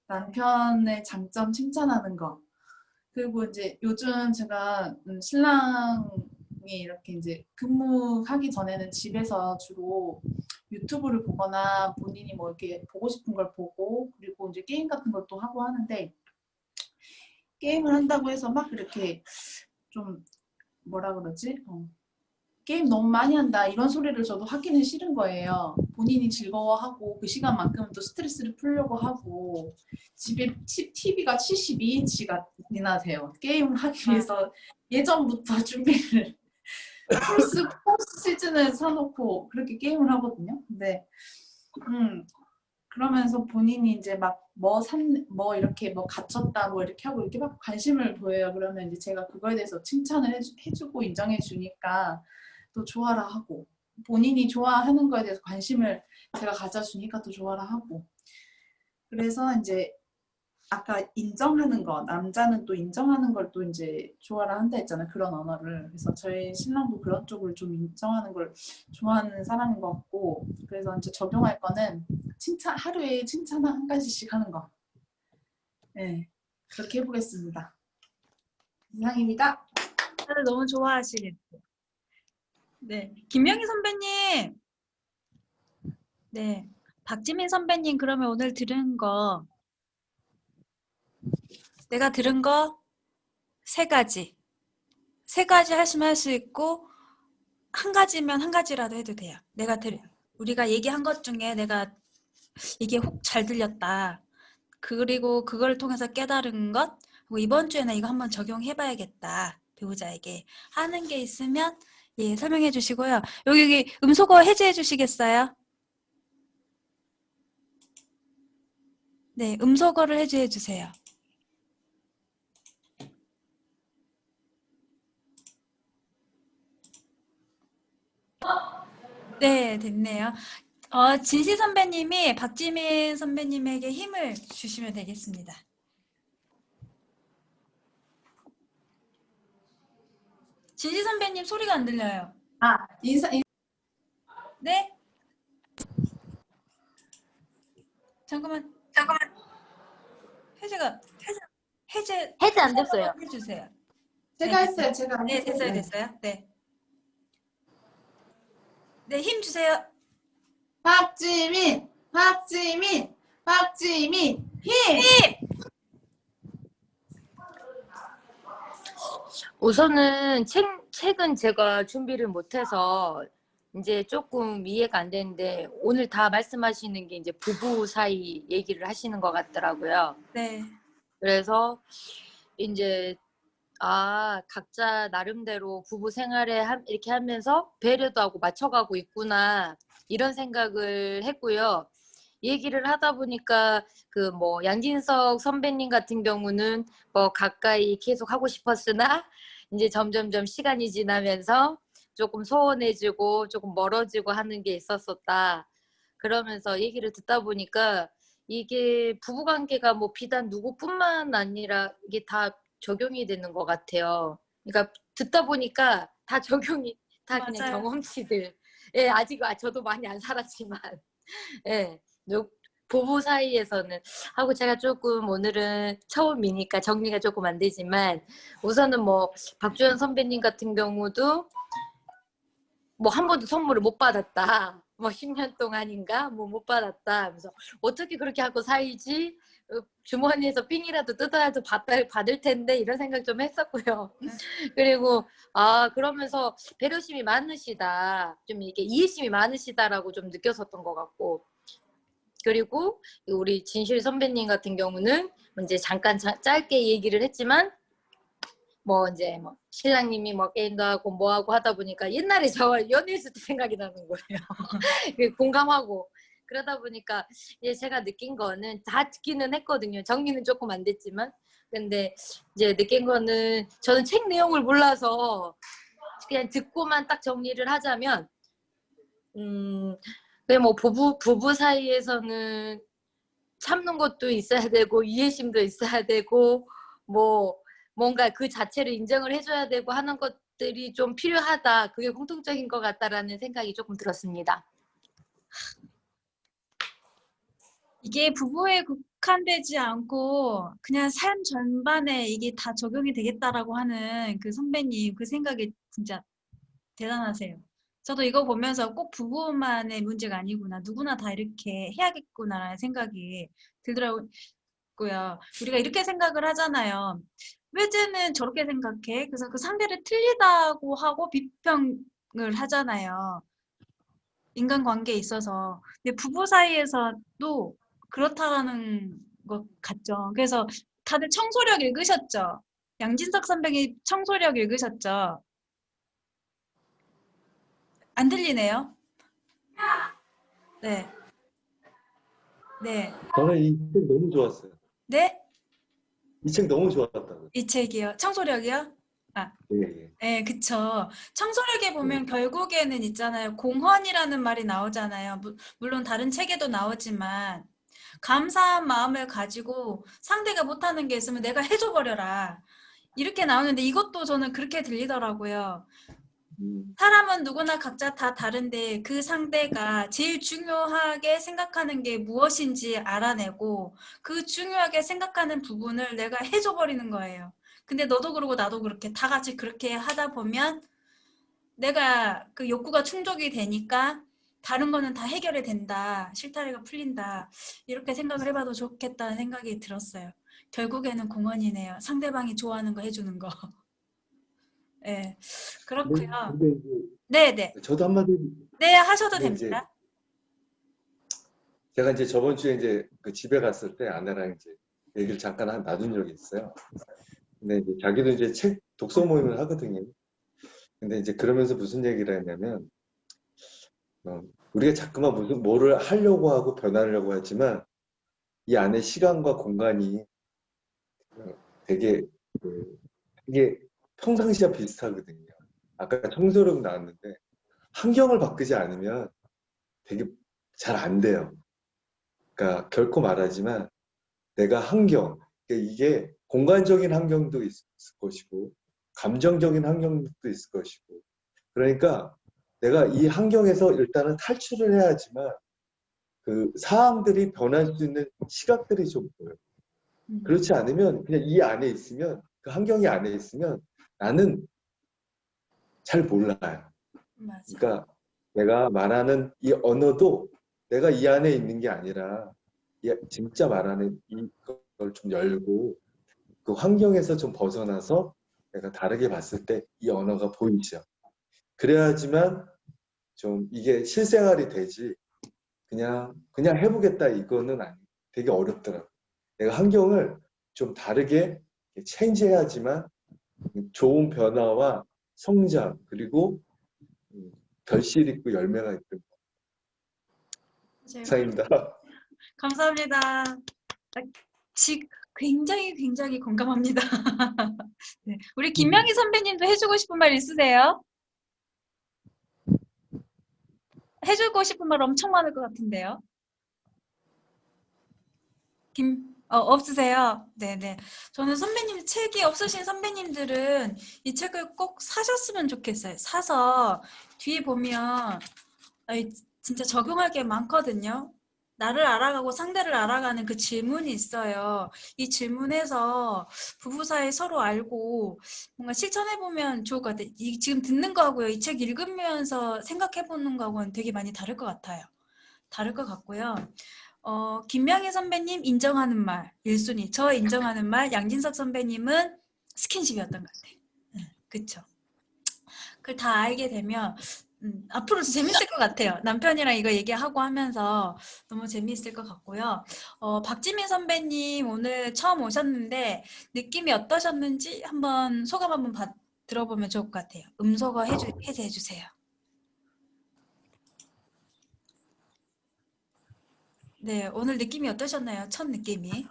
남편의 장점 칭찬하는 거. 그리고 이제 요즘 제가 신랑이 이렇게 이제 근무하기 전에는 집에서 주로 유튜브를 보거나 본인이 뭐 이렇게 보고 싶은 걸 보고, 그리고 이제 게임 같은 걸 또 하고 하는데, 게임을 한다고 해서 막 이렇게 좀 뭐라 그러지? 게임 너무 많이 한다 이런 소리를 저도 하기는 싫은 거예요. 본인이 즐거워하고 그 시간만큼은 또 스트레스를 풀려고 하고, 집에 TV가 72인치가 돼요. 게임을 하기 위해서 예전부터 준비를 포스 시즌을 사놓고 그렇게 게임을 하거든요. 근데 그러면서 본인이 이제 막 뭐 이렇게 뭐 갖췄다 뭐 이렇게 하고 이렇게 막 관심을 보여요. 그러면 이제 제가 그거에 대해서 칭찬을 해주고 인정해 주니까 또 좋아라 하고, 본인이 좋아하는 거에 대해서 관심을 제가 가져주니까 또 좋아라 하고. 그래서 이제 아까 인정하는 거, 남자는 또 인정하는 걸 또 이제 좋아라 한다 했잖아요. 그런 언어를. 그래서 저희 신랑도 그런 쪽을 좀 인정하는 걸 좋아하는 사람인 것 같고, 그래서 이제 적용할 거는 하루에 칭찬 한 가지씩 하는 거. 네, 그렇게 해보겠습니다. 이상입니다. 다들 너무 좋아하시겠어요. 네, 김명희 선배님. 네, 박지민 선배님 그러면 오늘 들은 거 내가 들은 거 세 가지. 세 가지 하시면 할 수 있고 한 가지면 한 가지라도 해도 돼요. 우리가 얘기한 것 중에 내가 이게 혹 잘 들렸다. 그리고 그걸 통해서 깨달은 것, 그리고 이번 주에는 이거 한번 적용해봐야겠다. 배우자에게 하는 게 있으면 예, 설명해 주시고요. 여기 음소거 해제해 주시겠어요? 네, 음소거를 해제해 주세요. 네, 됐네요. 진시 선배님이 박지민 선배님에게 힘을 주시면 되겠습니다. 진시 선배님 소리가 안 들려요. 네? 잠깐만. 해제 해제 안 됐어요. 해주세요. 제가 했어요. 제가 네, 했어요. 됐어요. 네. 네, 힘 주세요. 박지민, 힘! 우선은 책은 제가 준비를 못해서 이제 조금 이해가 안 되는데 오늘 다 말씀하시는 게 이제 부부 사이 얘기를 하시는 것 같더라고요. 네. 그래서 이제 각자 나름대로 부부 생활에 이렇게 하면서 배려도 하고 맞춰가고 있구나 이런 생각을 했고요. 얘기를 하다 보니까 그 뭐 양진석 선배님 같은 경우는 뭐 가까이 계속 하고 싶었으나 이제 점점점 시간이 지나면서 조금 소원해지고 조금 멀어지고 하는 게 있었었다. 그러면서 얘기를 듣다 보니까 이게 부부관계가 뭐 비단 누구뿐만 아니라 이게 다 적용이 되는 것 같아요. 그러니까 듣다 보니까 다 적용이 다 그냥 맞아요. 경험치들. 예, 아직 저도 많이 안 살았지만, 예, 부부 사이에서는 하고 제가 조금 오늘은 처음이니까 정리가 조금 안 되지만 우선은 뭐 박주현 선배님 같은 경우도 뭐 한 번도 선물을 못 받았다. 뭐 10년 동안인가 뭐 못 받았다. 그래서 어떻게 그렇게 하고 살지? 주머니에서 삥이라도 뜯어야도 받을 텐데 이런 생각 좀 했었고요. 그리고 그러면서 배려심이 많으시다. 좀 이게 이해심이 많으시다라고 좀 느꼈었던 것 같고. 그리고 우리 진실 선배님 같은 경우는 이제 잠깐 짧게 얘기를 했지만 뭐 이제 뭐 신랑님이 뭐 게임도 하고 뭐 하고 하다 보니까 옛날에 저 연애했을 때 생각이 나는 거예요. 공감하고 그러다 보니까 이제 제가 느낀 거는 다 듣기는 했거든요. 정리는 조금 안 됐지만 근데 이제 느낀 거는 저는 책 내용을 몰라서 그냥 듣고만 딱 정리를 하자면 그냥 뭐 부부 사이에서는 참는 것도 있어야 되고 이해심도 있어야 되고 뭐 뭔가 그 자체를 인정을 해줘야 되고 하는 것들이 좀 필요하다. 그게 공통적인 것 같다라는 생각이 조금 들었습니다. 이게 부부에 국한되지 않고 그냥 삶 전반에 이게 다 적용이 되겠다라고 하는 그 선배님 그 생각이 진짜 대단하세요. 저도 이거 보면서 꼭 부부만의 문제가 아니구나. 누구나 다 이렇게 해야겠구나라는 생각이 들더라고요. 우리가 이렇게 생각을 하잖아요. 왜 쟤는 저렇게 생각해? 그래서 그 상대를 틀리다고 하고 비평을 하잖아요. 인간관계에 있어서. 근데 부부 사이에서도 그렇다라는 것 같죠. 그래서 다들 청소력 읽으셨죠? 양진석 선배님 청소력 읽으셨죠? 안 들리네요. 네. 네. 저는 이 책 너무 좋았어요. 네? 이 책 너무 좋았다고. 이 책이요. 청소력이요? 예. 네, 그쵸. 청소력에 보면 결국에는 있잖아요. 공헌이라는 말이 나오잖아요. 물론 다른 책에도 나오지만 감사한 마음을 가지고 상대가 못하는 게 있으면 내가 해줘 버려라. 이렇게 나오는데 이것도 저는 그렇게 들리더라고요. 사람은 누구나 각자 다 다른데 그 상대가 제일 중요하게 생각하는 게 무엇인지 알아내고 그 중요하게 생각하는 부분을 내가 해줘 버리는 거예요. 근데 너도 그러고 나도 그렇게 다 같이 그렇게 하다 보면 내가 그 욕구가 충족이 되니까 다른 거는 다 해결이 된다. 실타래가 풀린다. 이렇게 생각을 해봐도 좋겠다는 생각이 들었어요. 결국에는 공헌이네요. 상대방이 좋아하는 거 해주는 거. 네, 그렇고요. 근데 이제 네네. 저도 한마디. 네, 하셔도 근데 이제 됩니다. 제가 이제 저번 주에 이제 그 집에 갔을 때 아내랑 이제 얘기를 잠깐 나눈 적이 있어요. 근데 이제 자기도 이제 책 독서 모임을 하거든요. 근데 이제 그러면서 무슨 얘기를 했냐면, 우리가 자꾸만 뭐를 하려고 하고 변하려고 하지만 이 안에 시간과 공간이 되게 되게 평상시와 비슷하거든요. 아까 청소력 나왔는데 환경을 바꾸지 않으면 되게 잘 안 돼요. 그러니까 결코 말하지만 내가 환경, 그러니까 이게 공간적인 환경도 있을 것이고 감정적인 환경도 있을 것이고 그러니까 내가 이 환경에서 일단은 탈출을 해야지만 그 상황들이 변할 수 있는 시각들이 좀 보여요. 그렇지 않으면 그냥 이 안에 있으면 그 환경이 안에 있으면 나는 잘 몰라요. 맞아. 그러니까 내가 말하는 이 언어도 내가 이 안에 있는 게 아니라 진짜 말하는 이걸 좀 열고 그 환경에서 좀 벗어나서 내가 다르게 봤을 때 이 언어가 보이죠. 그래야지만 좀 이게 실생활이 되지 그냥 해보겠다 이거는 되게 어렵더라고요. 내가 환경을 좀 다르게 체인지해야지만 좋은 변화와 성장 그리고 결실 있고 열매가 있는 상입니다. 감사합니다. 굉장히 공감합니다. 네. 우리 김명희 선배님도 해주고 싶은 말 있으세요? 해주고 싶은 말 엄청 많을 것 같은데요. 없으세요? 네네. 저는 선배님 책이 없으신 선배님들은 이 책을 꼭 사셨으면 좋겠어요. 사서 뒤에 보면 진짜 적용할 게 많거든요. 나를 알아가고 상대를 알아가는 그 질문이 있어요. 이 질문에서 부부 사이 서로 알고 뭔가 실천해보면 좋을 것 같아요. 지금 듣는 거하고요. 이 책 읽으면서 생각해보는 거하고는 되게 많이 다를 것 같아요. 다를 것 같고요. 김명희 선배님 인정하는 말 1순위, 저 인정하는 말 양진석 선배님은 스킨십이었던 것 같아요. 그쵸. 그걸 다 알게 되면 앞으로도 재밌을 것 같아요. 남편이랑 이거 얘기하고 하면서 너무 재미있을 것 같고요. 박지민 선배님 오늘 처음 오셨는데 느낌이 어떠셨는지 한번 소감 한번 들어보면 좋을 것 같아요. 음소거 해제해주세요. 네, 오늘 느낌이 어떠셨나요? 첫 느낌이?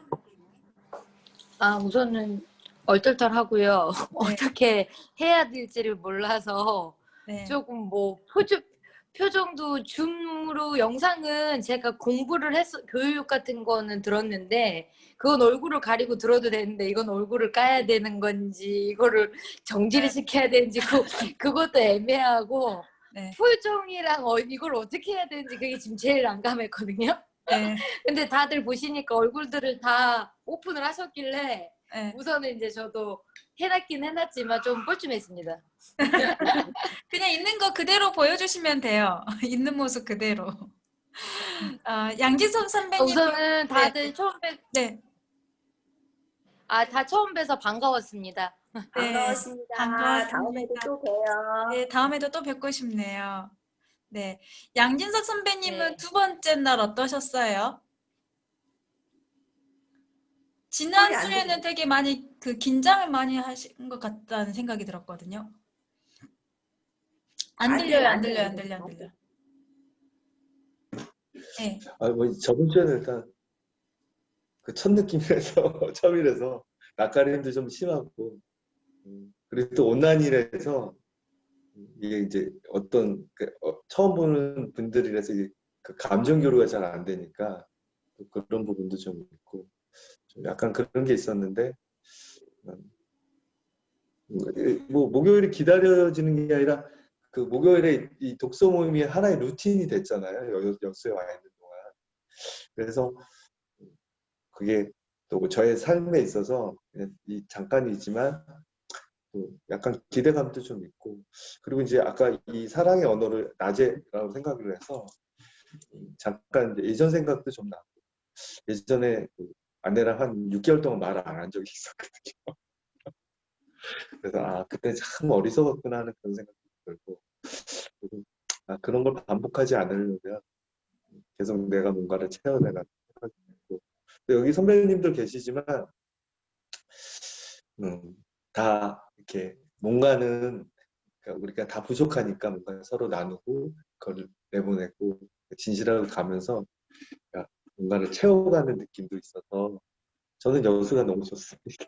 우선은 얼떨떨하고요. 네. 어떻게 해야 될지를 몰라서 네. 조금 뭐 표정도 줌으로 영상은 제가 공부를 해서 교육 같은 거는 들었는데 그건 얼굴을 가리고 들어도 되는데 이건 얼굴을 까야 되는 건지 이거를 정지를 시켜야 되는지 그것도 애매하고 네. 표정이랑 이걸 어떻게 해야 되는지 그게 지금 제일 난감했거든요. 네. 근데 다들 보시니까 얼굴들을 다 오픈을 하셨길래 네. 우선은 이제 저도 해놨긴 해놨지만 좀 뻘쭘했습니다. 그냥 있는 거 그대로 보여주시면 돼요. 있는 모습 그대로. 양지석 선배님. 우선은 다들 처음 네. 다 처음 뵈서 반가웠습니다. 반가웠습니다. 반가웠습니다. 다음에도 또 봬요. 네, 다음에도 또 뵙고 싶네요. 네, 양진석 선배님은 네. 두 번째 날 어떠셨어요? 지난주에는 되게 많이 긴장을 많이 하신 것 같다는 생각이 들었거든요. 안 들려요. 네. 뭐 저번 주에는 일단 그 첫 느낌이라서 처음이라서 낯가림도 좀 심하고 그리고 또 온라인이라서 이게 이제 어떤 처음 보는 분들이라서 그 감정 교류가 잘 안 되니까 또 그런 부분도 좀 있고 좀 약간 그런 게 있었는데 뭐 목요일이 기다려지는 게 아니라 그 목요일에 이 독서 모임이 하나의 루틴이 됐잖아요. 여수에 와 있는 동안. 그래서 그게 또 저의 삶에 있어서 그냥 이 잠깐이지만 또 약간 기대감도 좀 있고 그리고 이제 아까 이 사랑의 언어를 낮에라고 생각을 해서 잠깐 이제 예전 생각도 좀 나고 예전에 그 아내랑 한 6개월 동안 말을 안 한 적이 있었거든요. 그래서 아 그때 참 어리석었구나 하는 그런 생각도 들고 그리고 아, 그런 걸 반복하지 않으려면 계속 내가 뭔가를 채워내가 생각이 들고 여기 선배님들 계시지만 다 이렇게 뭔가는 그러니까 우리가 다 부족하니까 뭔가 서로 나누고 그걸 내보내고 진실하게 가면서 그러니까 뭔가를 채워가는 느낌도 있어서 저는 여수가 너무 좋습니다.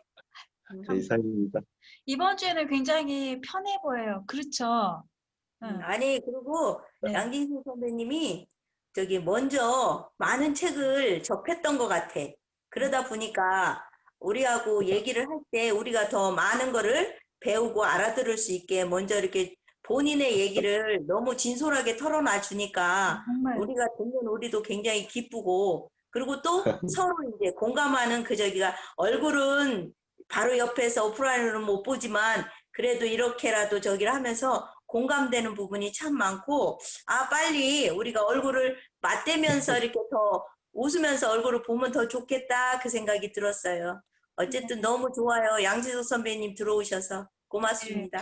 제 이상입니다. 이번 주에는 굉장히 편해 보여요. 그렇죠? 응. 아니, 그리고 네. 양진수 선배님이 저기 먼저 많은 책을 접했던 것 같아. 그러다 보니까 우리하고 얘기를 할 때 우리가 더 많은 거를 배우고 알아들을 수 있게 먼저 이렇게 본인의 얘기를 너무 진솔하게 털어놔 주니까 정말 우리가 듣는 우리도 굉장히 기쁘고 그리고 또 서로 이제 공감하는 그 저기가 얼굴은 바로 옆에서 오프라인으로는 못 보지만 그래도 이렇게라도 저기를 하면서 공감되는 부분이 참 많고 아 빨리 우리가 얼굴을 맞대면서 이렇게 더 웃으면서 얼굴을 보면 더 좋겠다 그 생각이 들었어요. 어쨌든 너무 좋아요. 양지석 선배님 들어오셔서 고맙습니다.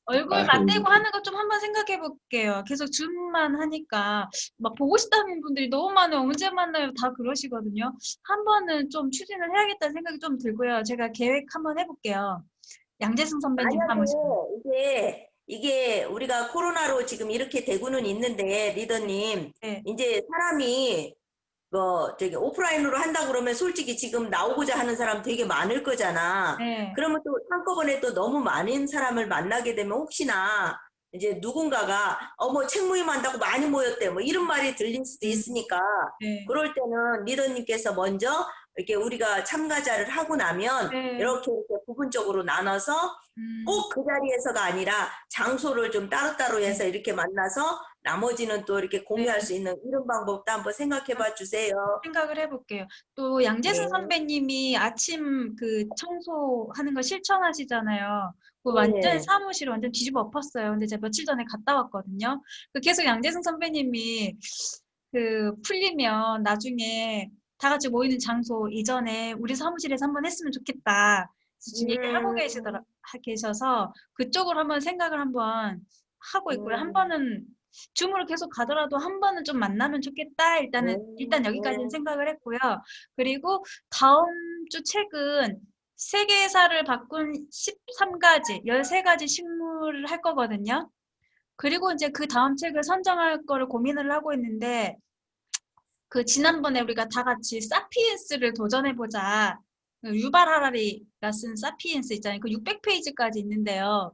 얼굴 맞대고 하는 거 좀 한번 생각해 볼게요. 계속 줌만 하니까 막 보고 싶다는 분들이 너무 많아요. 언제 만나요? 다 그러시거든요. 한 번은 좀 추진을 해야겠다는 생각이 좀 들고요. 제가 계획 한번 해볼게요. 양재승 선배님 사무실. 만약에 이게 우리가 코로나로 지금 이렇게 되고는 있는데 리더님 네. 이제 사람이 뭐 저기 오프라인으로 한다 그러면 솔직히 지금 나오고자 하는 사람 되게 많을 거잖아. 네. 그러면 또 한꺼번에 또 너무 많은 사람을 만나게 되면 혹시나 이제 누군가가 뭐 책 모임 한다고 많이 모였대 뭐 이런 말이 들릴 수도 있으니까 네. 그럴 때는 리더님께서 먼저 이렇게 우리가 참가자를 하고 나면 네. 이렇게 부분적으로 나눠서 꼭 그 자리에서가 아니라 장소를 좀 따로따로 해서 이렇게 만나서 나머지는 또 이렇게 공유할 수 있는 이런 방법도 한번 생각해 봐 주세요. 생각을 해볼게요. 또 양재승 네. 선배님이 아침 그 청소하는 거 실천하시잖아요. 그 완전 네. 사무실 완전 뒤집어 엎었어요. 근데 제가 며칠 전에 갔다 왔거든요. 그 계속 양재승 선배님이 그 풀리면 나중에 다 같이 모이는 장소 이전에 우리 사무실에서 한번 했으면 좋겠다. 지금 얘기를 하고 계셔서 그쪽으로 한번 생각을 한번 하고 있고요. 한 번은 줌으로 계속 가더라도 한 번은 좀 만나면 좋겠다. 일단 여기까지는 생각을 했고요. 그리고 다음 주 책은 세계사를 바꾼 13가지, 13가지 식물을 할 거거든요. 그리고 이제 그 다음 책을 선정할 거를 고민을 하고 있는데 그 지난번에 우리가 다 같이 사피엔스를 도전해보자. 유발 하라리가 쓴 사피엔스 있잖아요. 그 600페이지까지 있는데요.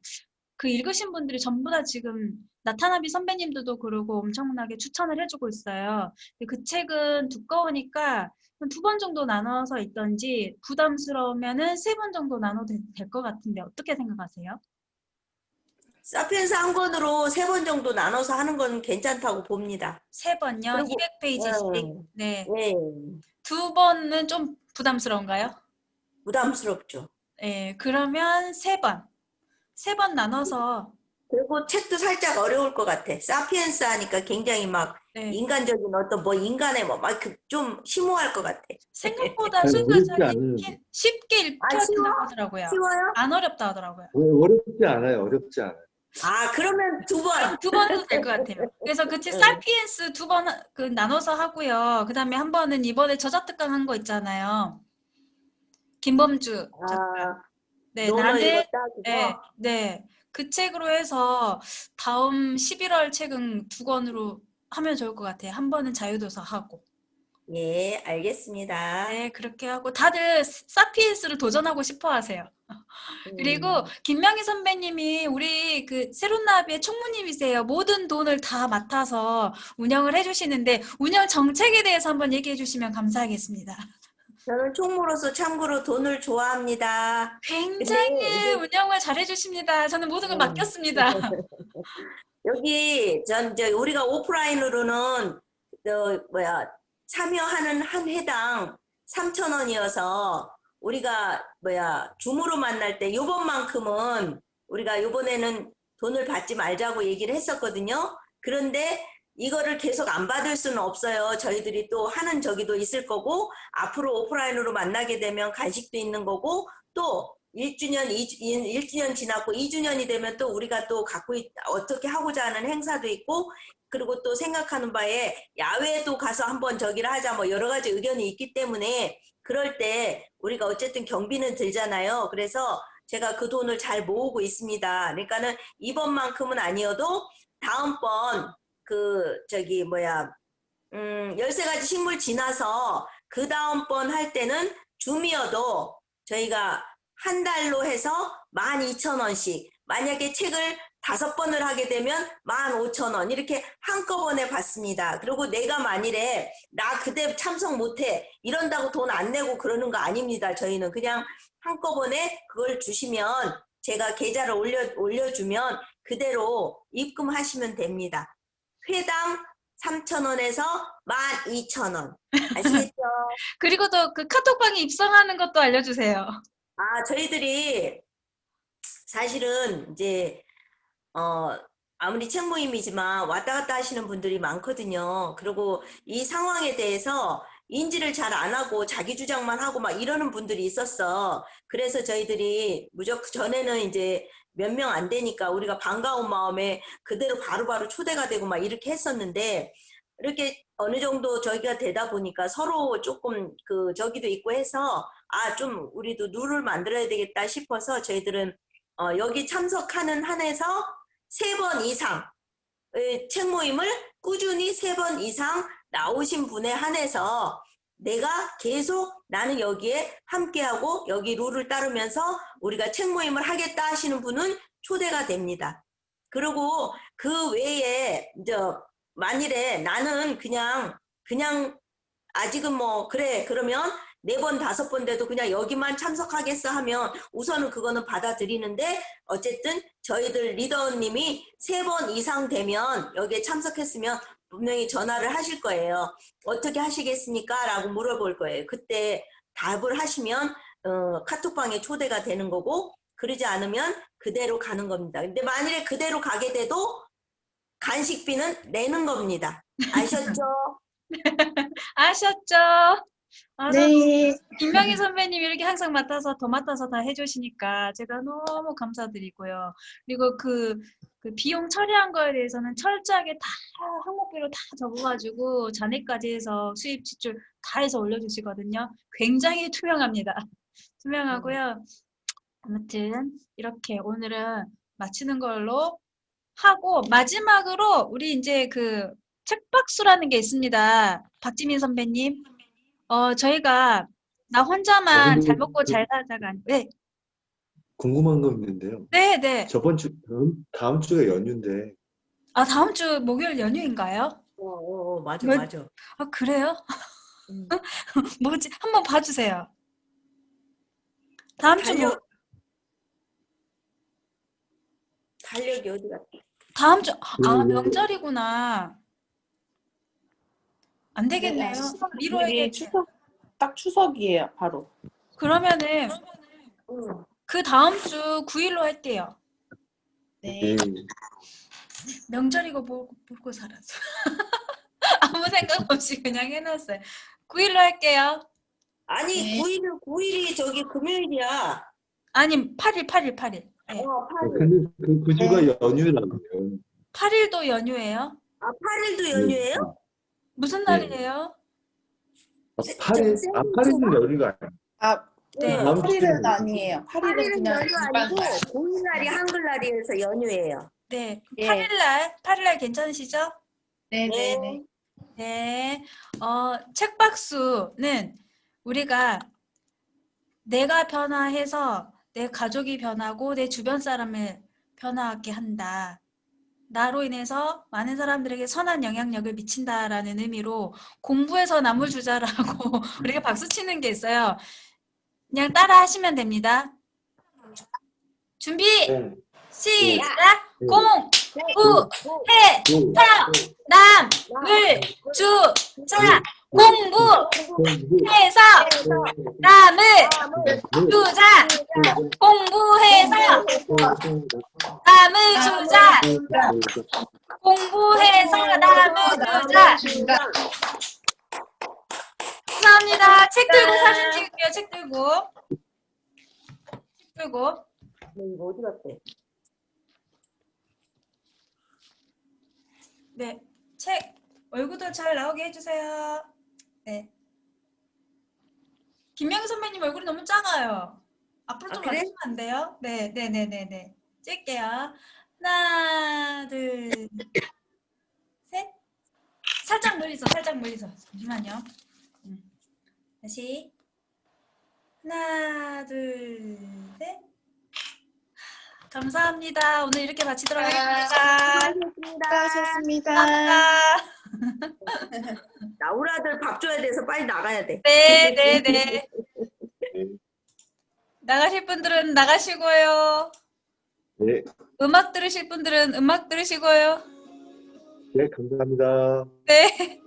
그 읽으신 분들이 전부 다 지금 나타나비 선배님들도 그러고 엄청나게 추천을 해주고 있어요. 근데 그 책은 두꺼우니까 한 2번 정도 나눠서 읽던지 부담스러우면은 3번 정도 나눠도 될 것 같은데 어떻게 생각하세요? 사피엔스 한 권으로 3번 정도 나눠서 하는 건 괜찮다고 봅니다. 3번요? 그리고 200페이지씩. 네. 네, 2번은 좀 부담스러운가요? 부담스럽죠. 네, 그러면 3번. 3번 나눠서 그리고 책도 살짝 어려울 것 같아. 사피엔스 하니까 굉장히 막 네. 인간적인 어떤 뭐 인간의 뭐 막 좀 심오할 것 같아. 생각보다 아니, 수술 어렵지 잘 않아요. 쉽게 아, 쉬워? 읽혀진다고 하더라고요. 쉬워요? 안 어렵다 하더라고요. 어렵지 않아요. 어렵지 않아요. 아, 그러면 2번. 2번 해도 될 것 같아요. 그래서 그 책 네. 사피엔스 2번 그 나눠서 하고요. 그 다음에 한 번은 이번에 저자특강 한 거 있잖아요. 김범주 작가. 아, 네, 논어 나는 읽었다 네, 그거? 네. 그 책으로 해서 다음 11월 책은 2권으로 하면 좋을 것 같아요. 한 번은 자유도서 하고. 예, 알겠습니다. 네, 그렇게 하고 다들 사피엔스를 도전하고 싶어 하세요. 그리고 김명희 선배님이 우리 그 세론나비의 총무님이세요. 모든 돈을 다 맡아서 운영을 해주시는데 운영 정책에 대해서 한번 얘기해 주시면 감사하겠습니다. 저는 총무로서 참고로 돈을 좋아합니다. 굉장히 근데 이제 운영을 잘 해주십니다. 저는 모든 걸 맡겼습니다. 여기 이제 우리가 오프라인으로는 참여하는 한 해당 3,000원이어서 우리가 줌으로 만날 때 요번만큼은 우리가 요번에는 돈을 받지 말자고 얘기를 했었거든요. 그런데 이거를 계속 안 받을 수는 없어요. 저희들이 또 하는 저기도 있을 거고 앞으로 오프라인으로 만나게 되면 간식도 있는 거고 또 1주년 지났고 2주년이 되면 또 우리가 또 어떻게 하고자 하는 행사도 있고 그리고 또 생각하는 바에 야외에도 가서 한번 저기를 하자 뭐 여러 가지 의견이 있기 때문에 그럴 때 우리가 어쨌든 경비는 들잖아요. 그래서 제가 그 돈을 잘 모으고 있습니다. 그러니까는 이번만큼은 아니어도 다음번 13가지 식물 지나서 그 다음번 할 때는 줌이어도 저희가 한 달로 해서 12,000원씩 만약에 책을 5번을 하게 되면 15,000원 이렇게 한꺼번에 받습니다. 그리고 내가 만일에 나 그때 참석 못해 이런다고 돈 안 내고 그러는 거 아닙니다. 저희는 그냥 한꺼번에 그걸 주시면 제가 계좌를 올려주면 그대로 입금하시면 됩니다. 회당 3,000원에서 12,000원. 아시겠죠? 그리고 또 그 카톡방에 입성하는 것도 알려주세요. 저희들이 사실은 이제 아무리 책 모임이지만 왔다 갔다 하시는 분들이 많거든요. 그리고 이 상황에 대해서 인지를 잘 안 하고 자기 주장만 하고 막 이러는 분들이 있었어. 그래서 저희들이 무조건 전에는 이제 몇 명 안 되니까 우리가 반가운 마음에 그대로 바로바로 초대가 되고 막 이렇게 했었는데 이렇게 어느 정도 저기가 되다 보니까 서로 조금 저기도 있고 해서 좀 우리도 룰을 만들어야 되겠다 싶어서 저희들은 여기 참석하는 한에서 3번 이상 책 모임을 꾸준히 3번 이상 나오신 분에 한해서 내가 계속 나는 여기에 함께하고 여기 룰을 따르면서 우리가 책 모임을 하겠다 하시는 분은 초대가 됩니다. 그리고 그 외에 만일에 나는 그냥 아직은 뭐 그래 그러면 4번 5번 돼도 그냥 여기만 참석하겠어 하면 우선은 그거는 받아들이는데 어쨌든 저희들 리더님이 3번 이상 되면 여기에 참석했으면 분명히 전화를 하실 거예요. 어떻게 하시겠습니까? 라고 물어볼 거예요. 그때 답을 하시면 카톡방에 초대가 되는 거고 그러지 않으면 그대로 가는 겁니다. 근데 만일에 그대로 가게 돼도 간식비는 내는 겁니다. 아셨죠? 아셨죠? 네. 김명희 선배님이 이렇게 항상 더 맡아서 다 해주시니까 제가 너무 감사드리고요. 그리고 그 비용 처리한 거에 대해서는 철저하게 다 항목비로 다 적어가지고 잔액까지 해서 수입 지출 다 해서 올려주시거든요. 굉장히 투명합니다. 투명하고요. 아무튼 이렇게 오늘은 마치는 걸로 하고 마지막으로 우리 이제 그 책박수라는 게 있습니다. 박지민 선배님. 저희가 나 혼자만 잘 먹고 잘 살자가 아니고 네. 궁금한 거 있는데요. 네. 다음 주가 연휴인데 다음 주 목요일 연휴인가요? 맞아, 뭐- 맞아. 그래요? 뭐지? 한번 봐주세요. 다음 주 달력이 어디 갔다? 다음 주 명절이구나. 안 되겠네요. 미뤄야겠네요. 딱 추석이에요, 바로. 그러면은 그 다음 주 9일로 할게요. 네. 명절이고 먹고 살았어. 아무 생각 없이 그냥 해놨어요. 9일로 할게요. 아니, 네. 9일이 저기 금요일이야. 아니 8일. 네. 8일. 근데 그 주가 연휴라고요. 8일도 연휴예요? 8일도 연휴예요? 무슨 네. 날이에요? 8일은 연휴가 아니에요. 네. 다음 8일은 아니에요. 8일은 8일은 그냥 연휴 아니고 9일날이 한글날이어서 연휴예요. 네. 예. 8일날 괜찮으시죠? 네네네. 네. 책박수는 우리가 내가 변화해서 내 가족이 변하고 내 주변 사람을 변화하게 한다. 나로 인해서 많은 사람들에게 선한 영향력을 미친다라는 의미로 공부해서 남을 주자라고 우리가 박수 치는 게 있어요. 그냥 따라 하시면 됩니다. 준비! 공, 시작! 구, 공, 부, 해, 구, 사, 남, 물, 주, 자, 공부, 해서, 남을, 주자, 공부해서, 남을 주자, 공부해서, 남을 주자. 감사합니다. 책 들고 사진 찍을게요. 책 들고. 책 들고. 이거 어디 갔대? 네, 책 얼굴도 잘 나오게 해주세요. 네. 김명희 선배님 얼굴이 너무 작아요. 앞으로 좀 그래? 와주시면 안 돼요? 네, 네, 네, 네, 네. 찍을게요. 하나, 둘, 셋. 살짝 멀리서, 살짝 멀리서. 잠시만요. 다시. 하나, 둘, 셋. 감사합니다. 오늘 이렇게 마치도록 하겠습니다. 수고하셨습니다. 감사합니다. 나우라들 밥 줘야 돼서 빨리 나가야 돼. 네, 네, 네. 나가실 분들은 나가시고요. 네, 음악 들으실 분들은 음악 들으시고요. 네, 감사합니다. 네.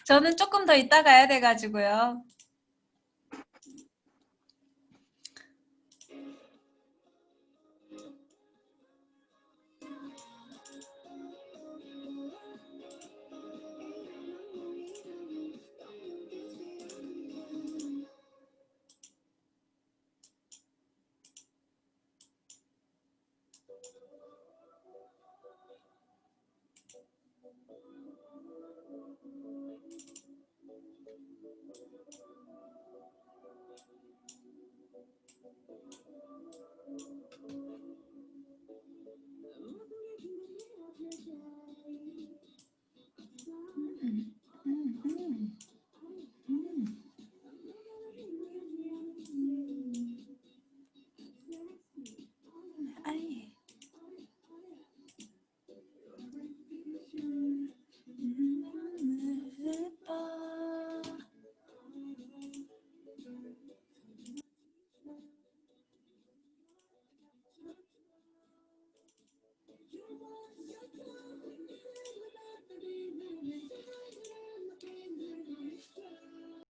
저는 조금 더 이따 가야 돼가지고요.